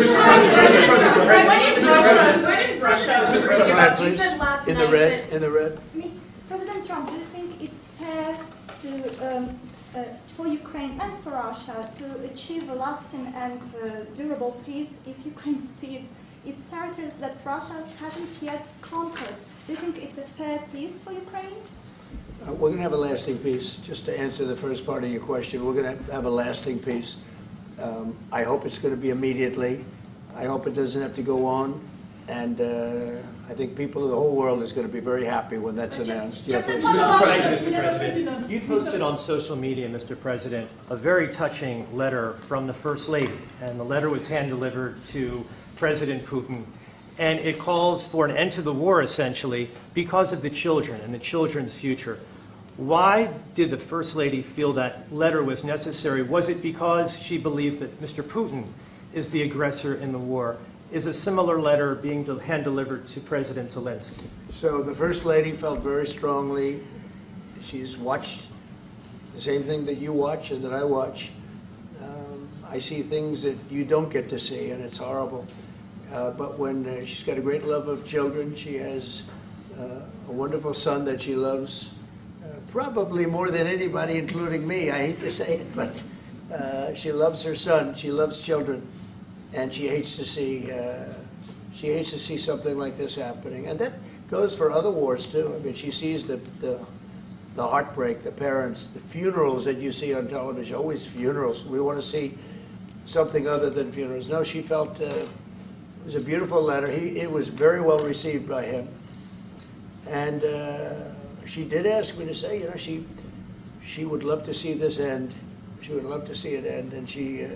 Speaker 12: you said last
Speaker 4: in
Speaker 12: night
Speaker 4: the red, in the red.
Speaker 12: President Trump, do you think it's fair to for Ukraine and for Russia to achieve a lasting and durable peace if Ukraine cedes its territories that Russia hasn't yet conquered? Do you think it's a fair peace for Ukraine?
Speaker 4: We're going to have a lasting peace. Just to answer the first part of your question, we're going to have a lasting peace. I hope it's going to be immediately. I hope it doesn't have to go on. And I think people of the whole world is going to be very happy when that's announced.
Speaker 13: Mr. President, you posted on social media, Mr. President, a very touching letter from the First Lady. And the letter was hand-delivered to President Putin. And it calls for an end to the war, essentially, because of the children and the children's future. Why did the First Lady feel that letter was necessary? Was it because she believes that Mr. Putin is the aggressor in the war? Is a similar letter being hand-delivered to President Zelensky?
Speaker 4: So the First Lady felt very strongly. She's watched the same thing that you watch and that I watch. I see things that you don't get to see, and it's horrible. But when she's got a great love of children, she has a wonderful son that she loves, probably more than anybody, including me. I hate to say it, but she loves her son. She loves children, and she hates to see something like this happening. And that goes for other wars too. I mean, she sees the heartbreak, the parents, the funerals that you see on television. Always funerals. We want to see something other than funerals. No, she felt. It was a beautiful letter. It was very well received by him. And she did ask me to say, you know, she would love to see this end. She would love to see it end. And she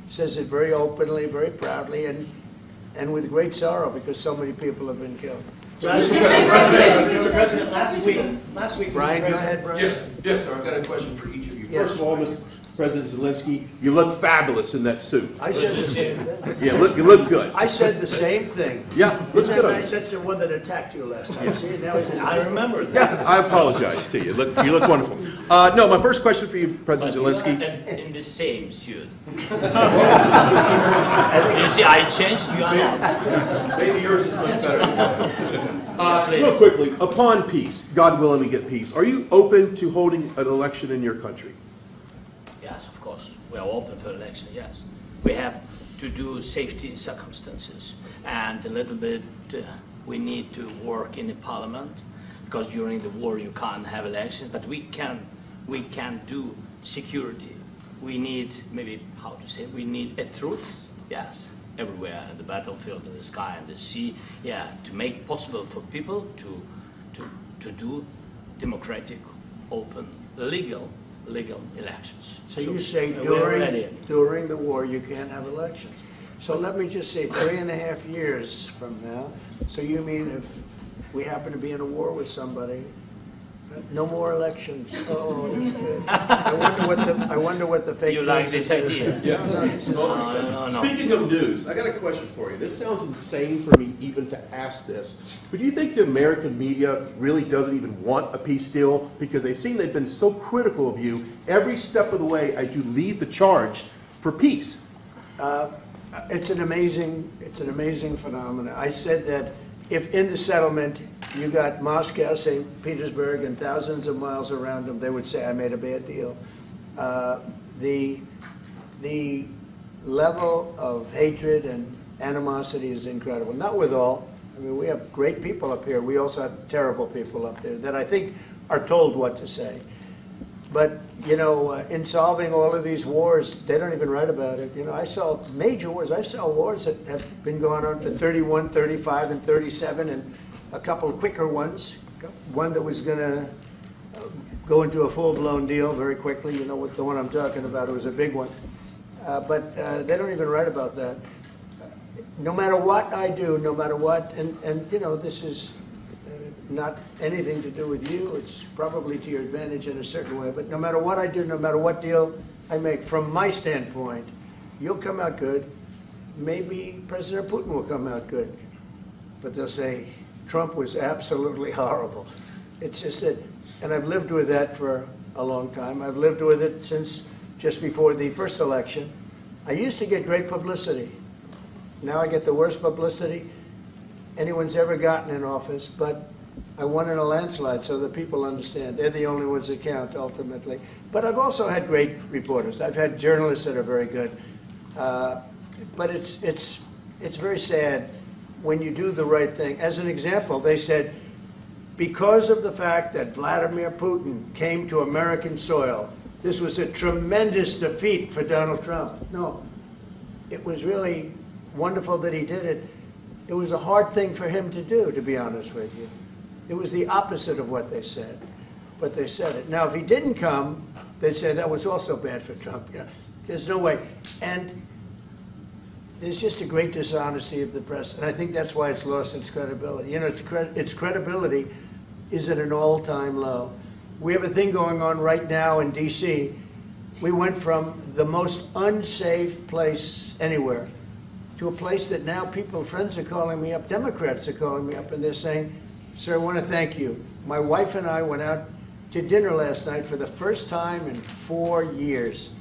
Speaker 4: says it very openly, very proudly, and with great sorrow because so many people have been killed.
Speaker 13: Mr. President, last week,
Speaker 4: Brian, go ahead, Brian.
Speaker 14: Yes, sir. I've got a question for each of you.
Speaker 4: Yes.
Speaker 14: First of all, Mr. President Zelensky, you look fabulous in that suit.
Speaker 4: I said the same thing.
Speaker 14: Yeah, you look good.
Speaker 4: I said the same thing.
Speaker 14: Yeah, looks
Speaker 4: Isn't
Speaker 14: good.
Speaker 4: that nice? That's the one that attacked you last time. See, now he's
Speaker 2: I remember that.
Speaker 14: Yeah, I apologize to you. You look wonderful. No, my first question for you, President Zelensky.
Speaker 2: In the same suit. You see, I changed, you are not.
Speaker 14: Maybe yours is much better. Real quickly, upon peace, God willing we get peace, are you open to holding an election in your country?
Speaker 2: Yes, of course. We are open for election, yes. We have to do safety circumstances. And a little bit, we need to work in the parliament, because during the war you can't have elections, but we can do security. We need, maybe, how to say, we need a truth, yes, everywhere, in the battlefield, in the sky, and the sea, yeah, to make possible for people to do democratic, open, legal elections.
Speaker 4: So you say during the war you can't have elections. So let me just say 3.5 years from now, so you mean if we happen to be in a war with somebody, no more elections. Oh, that's good. I wonder what the fake
Speaker 2: You like this idea?
Speaker 14: Yeah.
Speaker 2: No.
Speaker 14: Speaking of news, I got a question for you. This sounds insane for me even to ask this, but do you think the American media really doesn't even want a peace deal because they've seen they've been so critical of you every step of the way as you lead the charge for peace?
Speaker 4: It's an amazing phenomenon. I said that if in the settlement you got Moscow, St. Petersburg, and thousands of miles around them, they would say, I made a bad deal. The level of hatred and animosity is incredible. Not with all. I mean, we have great people up here. We also have terrible people up there that I think are told what to say. But, you know, in solving all of these wars, they don't even write about it. You know, I saw major wars. I saw wars that have been going on for 31, 35, and 37, and a couple of quicker ones. One that was going to go into a full-blown deal very quickly. You know what the one I'm talking about. It was a big one. But they don't even write about that. No matter what I do, no matter what, and you know, this is not anything to do with you. It's probably to your advantage in a certain way. But no matter what I do, no matter what deal I make, from my standpoint, you'll come out good. Maybe President Putin will come out good. But they'll say, Trump was absolutely horrible. It's just that, and I've lived with that for a long time. I've lived with it since just before the first election. I used to get great publicity. Now I get the worst publicity anyone's ever gotten in office, but I won in a landslide, so that people understand. They're the only ones that count, ultimately. But I've also had great reporters. I've had journalists that are very good. But it's very sad when you do the right thing. As an example, they said, because of the fact that Vladimir Putin came to American soil, this was a tremendous defeat for Donald Trump. No, it was really wonderful that he did it. It was a hard thing for him to do, to be honest with you. It was the opposite of what they said, but they said it. Now, if he didn't come, they'd say that was also bad for Trump. You know, there's no way. And there's just a great dishonesty of the press, and I think that's why it's lost its credibility. You know, its credibility is at an all-time low. We have a thing going on right now in D.C. We went from the most unsafe place anywhere to a place that now people, friends are calling me up, Democrats are calling me up, and they're saying, sir, I want to thank you. My wife and I went out to dinner last night for the first time in 4 years,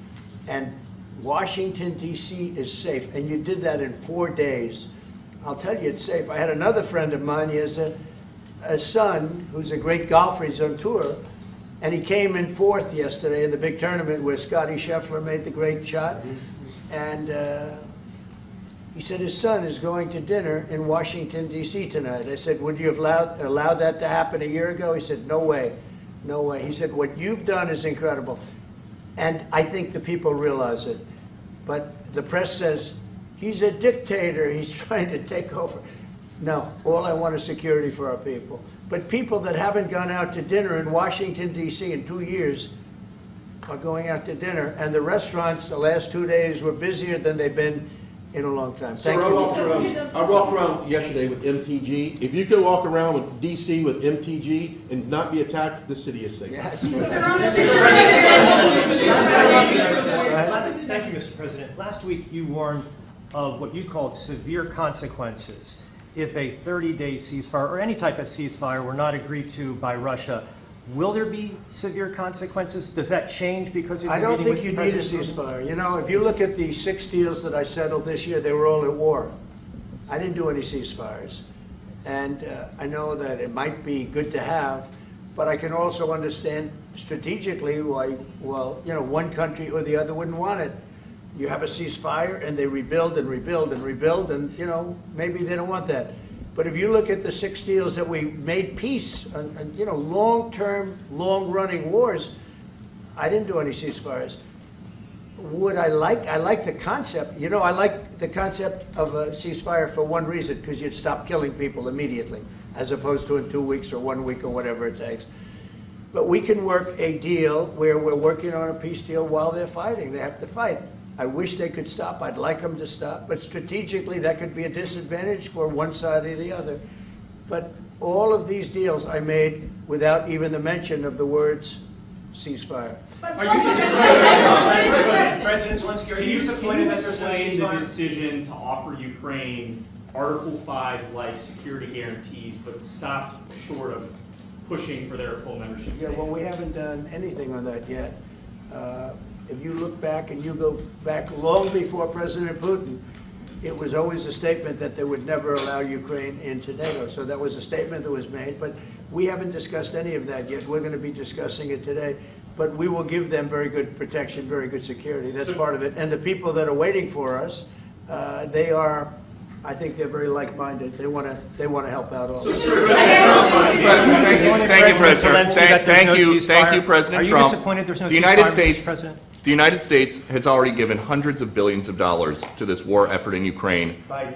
Speaker 4: and Washington, D.C. is safe, and you did that in 4 days. I'll tell you, it's safe. I had another friend of mine. He has a son who's a great golfer. He's on tour, and he came in fourth yesterday in the big tournament where Scotty Scheffler made the great shot, and he said his son is going to dinner in Washington, D.C. tonight. I said, would you have allowed that to happen a year ago? He said, no way, no way. He said, what you've done is incredible. And I think the people realize it. But the press says, he's a dictator, he's trying to take over. No, all I want is security for our people. But people that haven't gone out to dinner in Washington, D.C. in 2 years are going out to dinner. And the restaurants the last 2 days were busier than they've been in a long time.
Speaker 14: Sir, I walked around yesterday with MTG. If you can walk around with DC with MTG and not be attacked, the city is safe.
Speaker 13: Thank you, Mr. President. Last week you warned of what you called severe consequences if a 30-day ceasefire or any type of ceasefire were not agreed to by Russia. Will there be severe consequences? Does that change because of
Speaker 4: I don't think you need a ceasefire. You know, if you look at the 6 deals that I settled this year, they were all at war. I didn't do any ceasefires. And I know that it might be good to have, but I can also understand strategically why, well, you know, one country or the other wouldn't want it. You have a ceasefire and they rebuild and rebuild and rebuild, and, you know, maybe they don't want that. But if you look at the 6 deals that we made peace, and you know, long-term, long-running wars, I didn't do any ceasefires. Would I like the concept. You know, I like the concept of a ceasefire for one reason, because you'd stop killing people immediately, as opposed to in 2 weeks or 1 week or whatever it takes. But we can work a deal where we're working on a peace deal while they're fighting. They have to fight. I wish they could stop. I'd like them to stop. But strategically, that could be a disadvantage for one side or the other. But all of these deals I made without even the mention of the words ceasefire.
Speaker 3: Are you
Speaker 13: President Zelensky,
Speaker 3: can you explain the decision to offer Ukraine Article 5 like security guarantees, but stop short of pushing for their full membership?
Speaker 4: Yeah, well, we haven't done anything on that yet. If you look back and you go back long before President Putin, it was always a statement that they would never allow Ukraine into NATO. So that was a statement that was made, but we haven't discussed any of that yet. We're going to be discussing it today. But we will give them very good protection, very good security. That's part of it. And the people that are waiting for us, they are I think they're very like-minded. They want to help out all.
Speaker 9: Thank you, President. Thank you, President Trump.
Speaker 13: Are you disappointed there's no
Speaker 9: The United
Speaker 13: ceasefire,
Speaker 9: States,
Speaker 13: Mr. President?
Speaker 9: the United States has already given hundreds of billions of dollars to this war effort in Ukraine.
Speaker 4: Biden.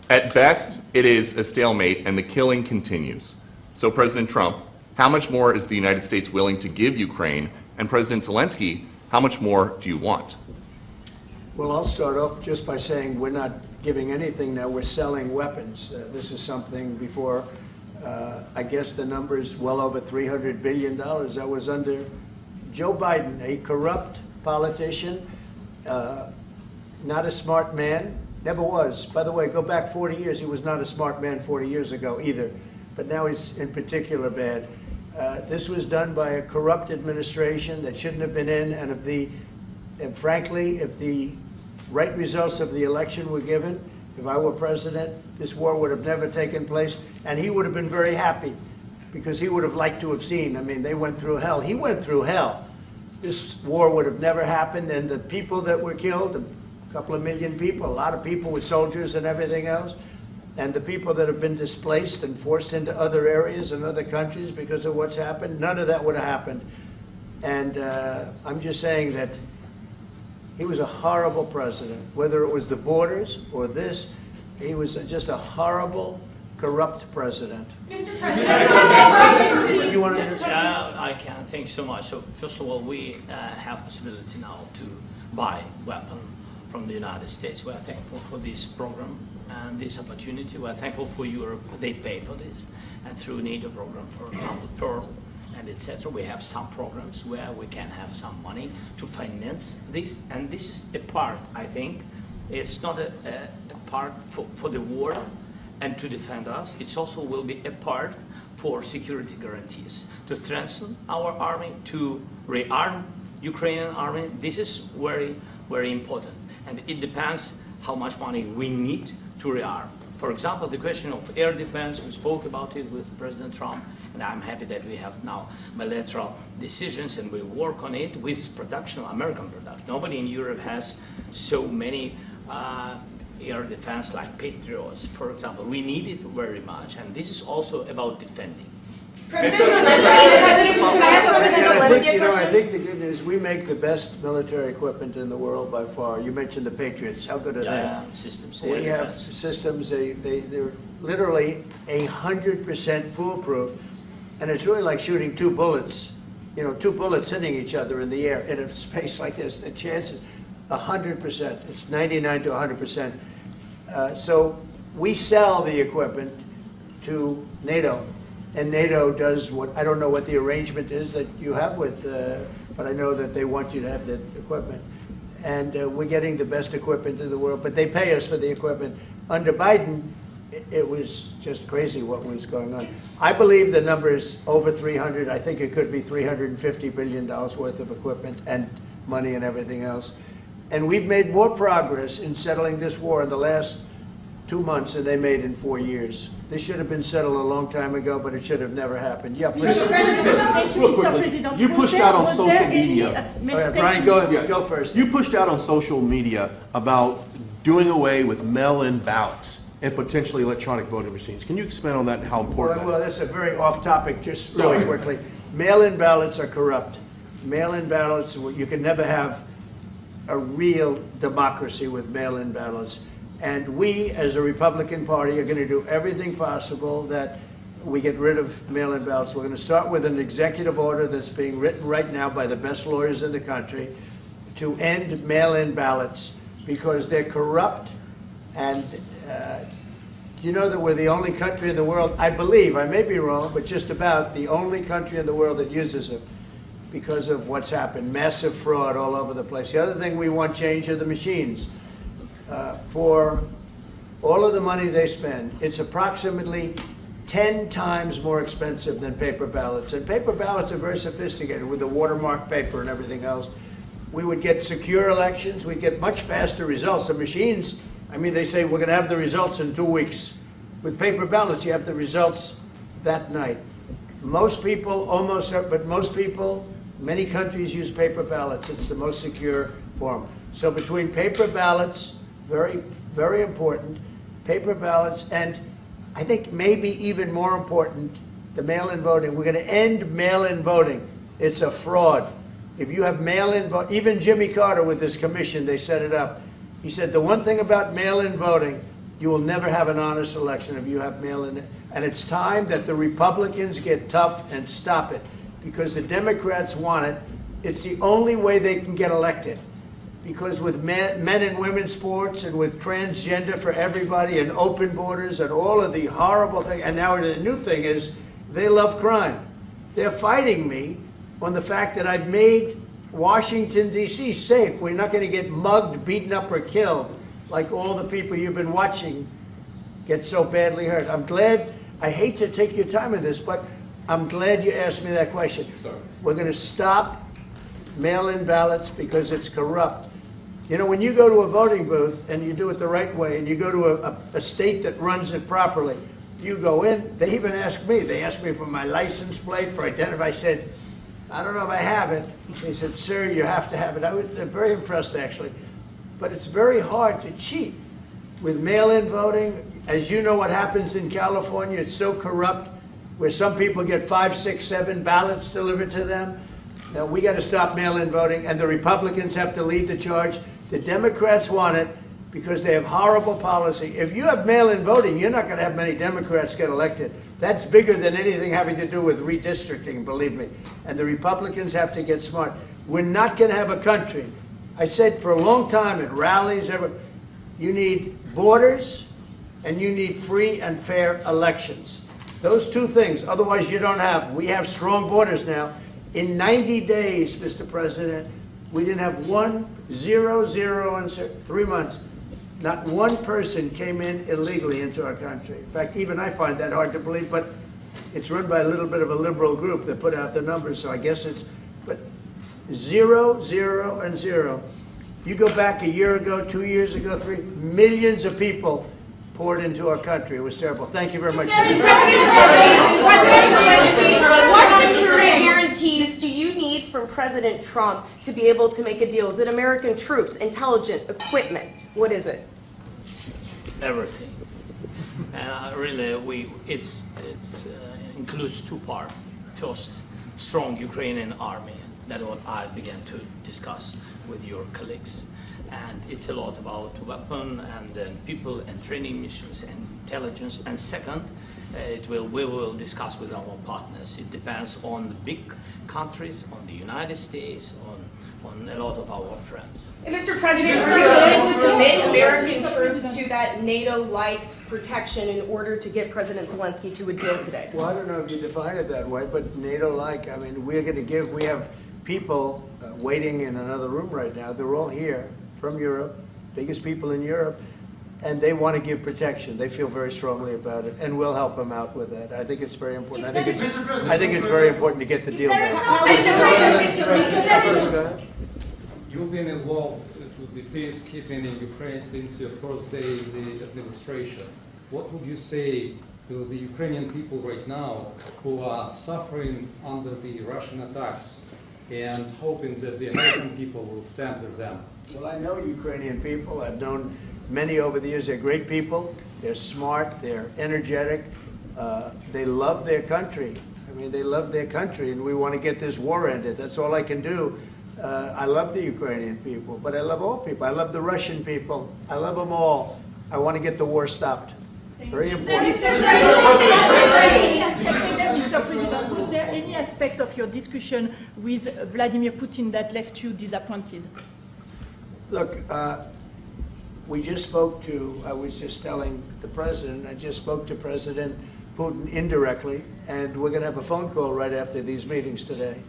Speaker 9: At best, it is a stalemate, and the killing continues. So, President Trump, how much more is the United States willing to give Ukraine? And President Zelensky, how much more do you want?
Speaker 4: Well, I'll start off just by saying we're not giving anything now. We're selling weapons. This is something before, I guess the number is well over $300 billion. That was under Joe Biden, a corrupt politician, not a smart man, never was. By the way, go back 40 years. He was not a smart man 40 years ago either. But now he's in particular bad. This was done by a corrupt administration that shouldn't have been in, and frankly, if the right results of the election were given, if I were president, this war would have never taken place, and he would have been very happy because he would have liked to have seen. I mean, they went through hell. He went through hell. This war would have never happened, and the people that were killed, a couple of million people, a lot of people with soldiers and everything else, and the people that have been displaced and forced into other areas and other countries because of what's happened, none of that would have happened. And I'm just saying that he was a horrible president, whether it was the borders or this. He was just a horrible, corrupt president.
Speaker 2: Mr. President,
Speaker 4: you want to?
Speaker 2: I can. Thank you so much. So first of all, we have possibility now to buy weapons from the United States. We are thankful for this program and this opportunity. We are thankful for Europe. They pay for this, and through NATO program, for example, Pearl, and etc. We have some programs where we can have some money to finance this, and this is a part, I think, it's not a part for the war and to defend us. It also will be a part for security guarantees, to strengthen our army, to rearm Ukrainian army. This is very, very important, and it depends how much money we need to rearm. For example, the question of air defense, we spoke about it with President Trump, and I'm happy that we have now bilateral decisions and we work on it with production, American production. Nobody in Europe has so many air defense like Patriots, for example. We need it very much, and this is also about defending.
Speaker 4: I think the good news, we make the best military equipment in the world by far. You mentioned the Patriots. How good are they?
Speaker 2: Systems.
Speaker 4: We have systems, they're literally 100% foolproof. And it's really like shooting two bullets, two bullets hitting each other in the air in a space like this. The chance is 100%. It's 99 to 100%. So we sell the equipment to NATO. And NATO does what, I don't know what the arrangement is that you have with, but I know that they want you to have the equipment. And we're getting the best equipment in the world, but they pay us for the equipment. Under Biden, it was just crazy what was going on. I believe the number is over 300. I think it could be $350 billion worth of equipment and money and everything else. And we've made more progress in settling this war in the last 2 months than they made in 4 years. This should have been settled a long time ago, but it should have never happened. Yeah, please.
Speaker 14: Real quickly, you pushed out on social media.
Speaker 4: All right, Brian, go first.
Speaker 14: You pushed out on social media about doing away with mail-in ballots and potentially electronic voting machines. Can you expand on that and how important
Speaker 4: Well, that's a very off-topic, just really quickly. Mail-in ballots are corrupt. Mail-in ballots, you can never have a real democracy with mail-in ballots. And we, as a Republican Party, are going to do everything possible that we get rid of mail-in ballots. We're going to start with an executive order that's being written right now by the best lawyers in the country to end mail-in ballots because they're corrupt. And you know that we're the only country in the world, I believe, I may be wrong, but just about the only country in the world that uses them because of what's happened. Massive fraud all over the place. The other thing we want change are the machines. For all of the money they spend, it's approximately 10 times more expensive than paper ballots. And paper ballots are very sophisticated with the watermark paper and everything else. We would get secure elections. We'd get much faster results. The machines, I mean, they say we're going to have the results in 2 weeks. With paper ballots, you have the results that night. Most people, but most people, many countries use paper ballots. It's the most secure form. So between paper ballots, very, very important, paper ballots, and I think maybe even more important, the mail-in voting. We're going to end mail-in voting. It's a fraud. If you have mail-in vote, even Jimmy Carter with this commission, they set it up. He said the one thing about mail-in voting, you will never have an honest election if you have mail-in. And it's time that the Republicans get tough and stop it, because the Democrats want it. It's the only way they can get elected. Because with men and women's sports and with transgender for everybody and open borders and all of the horrible things, and now the new thing is they love crime. They're fighting me on the fact that I've made Washington, D.C. safe. We're not going to get mugged, beaten up, or killed like all the people you've been watching get so badly hurt. I'm glad, I hate to take your time with this, but I'm glad you asked me that question. We're going to stop mail-in ballots because it's corrupt. You know, when you go to a voting booth and you do it the right way and you go to a state that runs it properly, you go in, they even ask me, they asked me for my license plate, for identity. I said, I don't know if I have it. They said, sir, you have to have it. I was very impressed, actually. But it's very hard to cheat with mail-in voting. As you know what happens in California, it's so corrupt, where some people get 5, 6, 7 ballots delivered to them. Now, we got to stop mail-in voting, and the Republicans have to lead the charge. The Democrats want it because they have horrible policy. If you have mail-in voting, you're not going to have many Democrats get elected. That's bigger than anything having to do with redistricting, believe me. And the Republicans have to get smart. We're not going to have a country. I said for a long time at rallies, you need borders and you need free and fair elections. Those two things, otherwise you don't have. We have strong borders now. In 90 days, Mr. President, we didn't have 0 in 3 months. Not one person came in illegally into our country. In fact, even I find that hard to believe, but it's run by a little bit of a liberal group that put out the numbers, so I guess it's, but 0, 0, and 0. You go back a year ago, 2 years ago, 3 millions of people poured into our country. It was terrible. Thank you very much.
Speaker 15: President Zelensky, what security guarantees do you need from President Trump to be able to make a deal? Is it American troops, intelligence, equipment? What is it?
Speaker 2: Everything. And really, it includes two parts. First, strong Ukrainian army. That's what I began to discuss with your colleagues. And it's a lot about weapon and then people and training missions and intelligence. And second, we will discuss with our partners. It depends on the big countries, on the United States, on a lot of our friends.
Speaker 15: And Mr. President, are you going to commit American troops to that NATO-like protection in order to get President Zelensky to a deal today?
Speaker 4: Well, I don't know if you define it that way, but NATO-like, I mean, we're going to give, we have people waiting in another room right now. They're all here from Europe, biggest people in Europe, and they want to give protection. They feel very strongly about it, and we'll help them out with that. I think it's very important. I think it's very important to get the deal done.
Speaker 16: You've been involved with the peacekeeping in Ukraine since your first day in the administration. What would you say to the Ukrainian people right now who are suffering under the Russian attacks and hoping that the American people will stand with them?
Speaker 4: Well, I know Ukrainian people. I've known many over the years. They're great people. They're smart. They're energetic. They love their country. I mean, they love their country, and we want to get this war ended. That's all I can do. I love the Ukrainian people, but I love all people. I love the Russian people. I love them all. I want to get the war stopped. Very important.
Speaker 17: Mr. President, was there any aspect of your discussion with Vladimir Putin that left you disappointed?
Speaker 4: Look, we just spoke to, I was just telling the president, I just spoke to President Putin indirectly, and we're going to have a phone call right after these meetings today.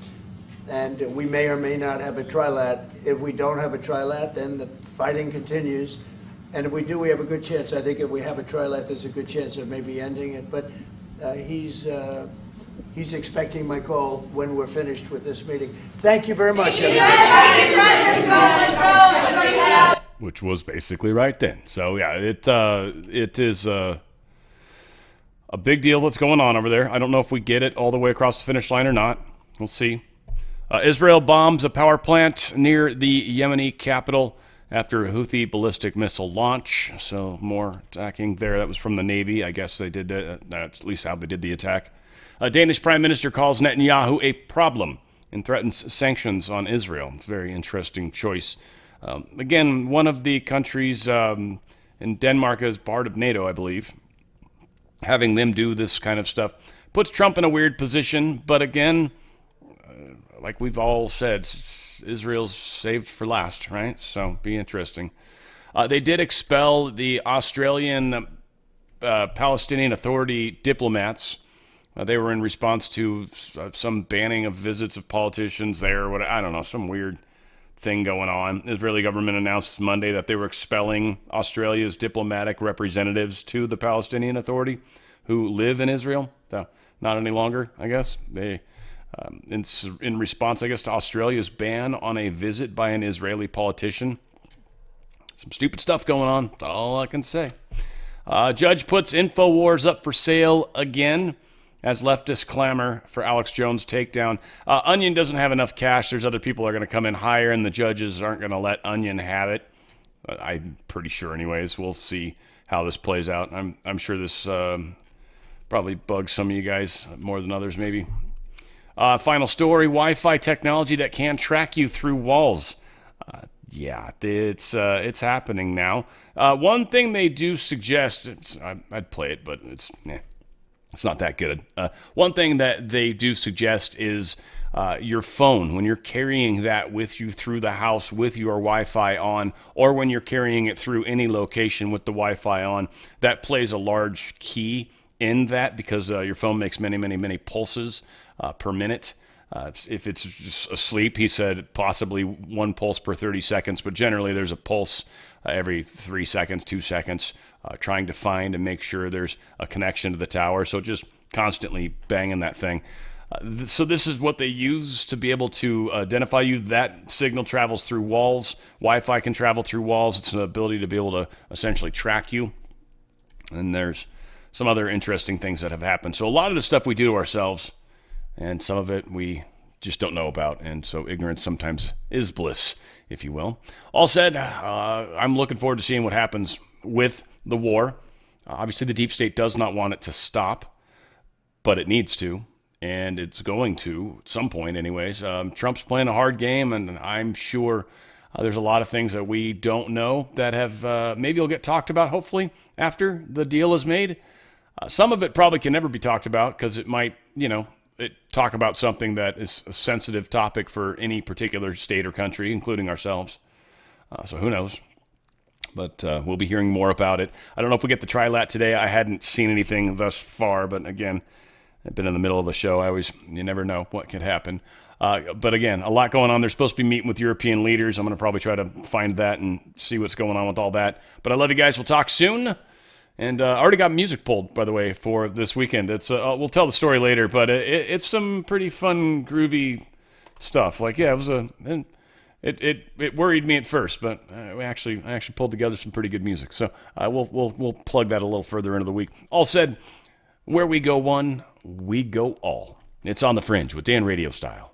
Speaker 4: And we may or may not have a trilat. If we don't have a trilat, then the fighting continues. And if we do, we have a good chance. I think if we have a trilat, there's a good chance of maybe ending it. But he's expecting my call when we're finished with this meeting. Thank you very much, everybody.
Speaker 1: Which was basically right then. So yeah, it is a big deal that's going on over there. I don't know if we get it all the way across the finish line or not. We'll see. Israel bombs a power plant near the Yemeni capital after a Houthi ballistic missile launch. So more attacking there. That was from the Navy. I guess they did that. That's at least how they did the attack. A Danish prime minister calls Netanyahu a problem and threatens sanctions on Israel. It's a very interesting choice. Again, one of the countries in Denmark is part of NATO, I believe. Having them do this kind of stuff puts Trump in a weird position. But again, like we've all said, Israel's saved for last, right? So be interesting. They did expel the Australian Palestinian Authority diplomats. They were in response to some banning of visits of politicians there. What I don't know, some weird thing going on. The Israeli government announced Monday that they were expelling Australia's diplomatic representatives to the Palestinian Authority who live in Israel. So not any longer, I guess. They, in response, I guess, to Australia's ban on a visit by an Israeli politician. Some stupid stuff going on. That's all I can say. Judge puts InfoWars up for sale again as leftists clamor for Alex Jones' takedown. Onion doesn't have enough cash. There's other people that are going to come in higher, and the judges aren't going to let Onion have it. I'm pretty sure anyways. We'll see how this plays out. I'm sure this probably bugs some of you guys more than others maybe. Final story, Wi-Fi technology that can track you through walls. Yeah, it's happening now. One thing they do suggest, I'd play it, but it's not that good. One thing that they do suggest is your phone, when you're carrying that with you through the house with your Wi-Fi on, or when you're carrying it through any location with the Wi-Fi on, that plays a large key in that because your phone makes many, many, many pulses per minute. If it's just asleep, he said possibly 1 pulse per 30 seconds, but generally there's a pulse every 3 seconds, 2 seconds, trying to find and make sure there's a connection to the tower. So just constantly banging that thing. So this is what they use to be able to identify you. That signal travels through walls. Wi-Fi can travel through walls. It's an ability to be able to essentially track you. And there's some other interesting things that have happened. So a lot of the stuff we do to ourselves, and some of it we just don't know about. And so ignorance sometimes is bliss, if you will. All said, I'm looking forward to seeing what happens with the war. Obviously, the deep state does not want it to stop, but it needs to, and it's going to at some point anyways. Trump's playing a hard game, and I'm sure there's a lot of things that we don't know that have maybe will get talked about, hopefully, after the deal is made. Some of it probably can never be talked about because it might, talk about something that is a sensitive topic for any particular state or country, including ourselves. So who knows? But we'll be hearing more about it. I don't know if we get the trilat today. I hadn't seen anything thus far, but again, I've been in the middle of the show. You never know what could happen. But again, a lot going on. They're supposed to be meeting with European leaders. I'm going to probably try to find that and see what's going on with all that. But I love you guys. We'll talk soon. And I already got music pulled, by the way, for this weekend. It's we'll tell the story later, but it's some pretty fun, groovy stuff. Like, yeah, it was it worried me at first, but I actually pulled together some pretty good music. So we'll plug that a little further into the week. All said, where we go one, we go all. It's on the Fringe with Dan RadioStyle.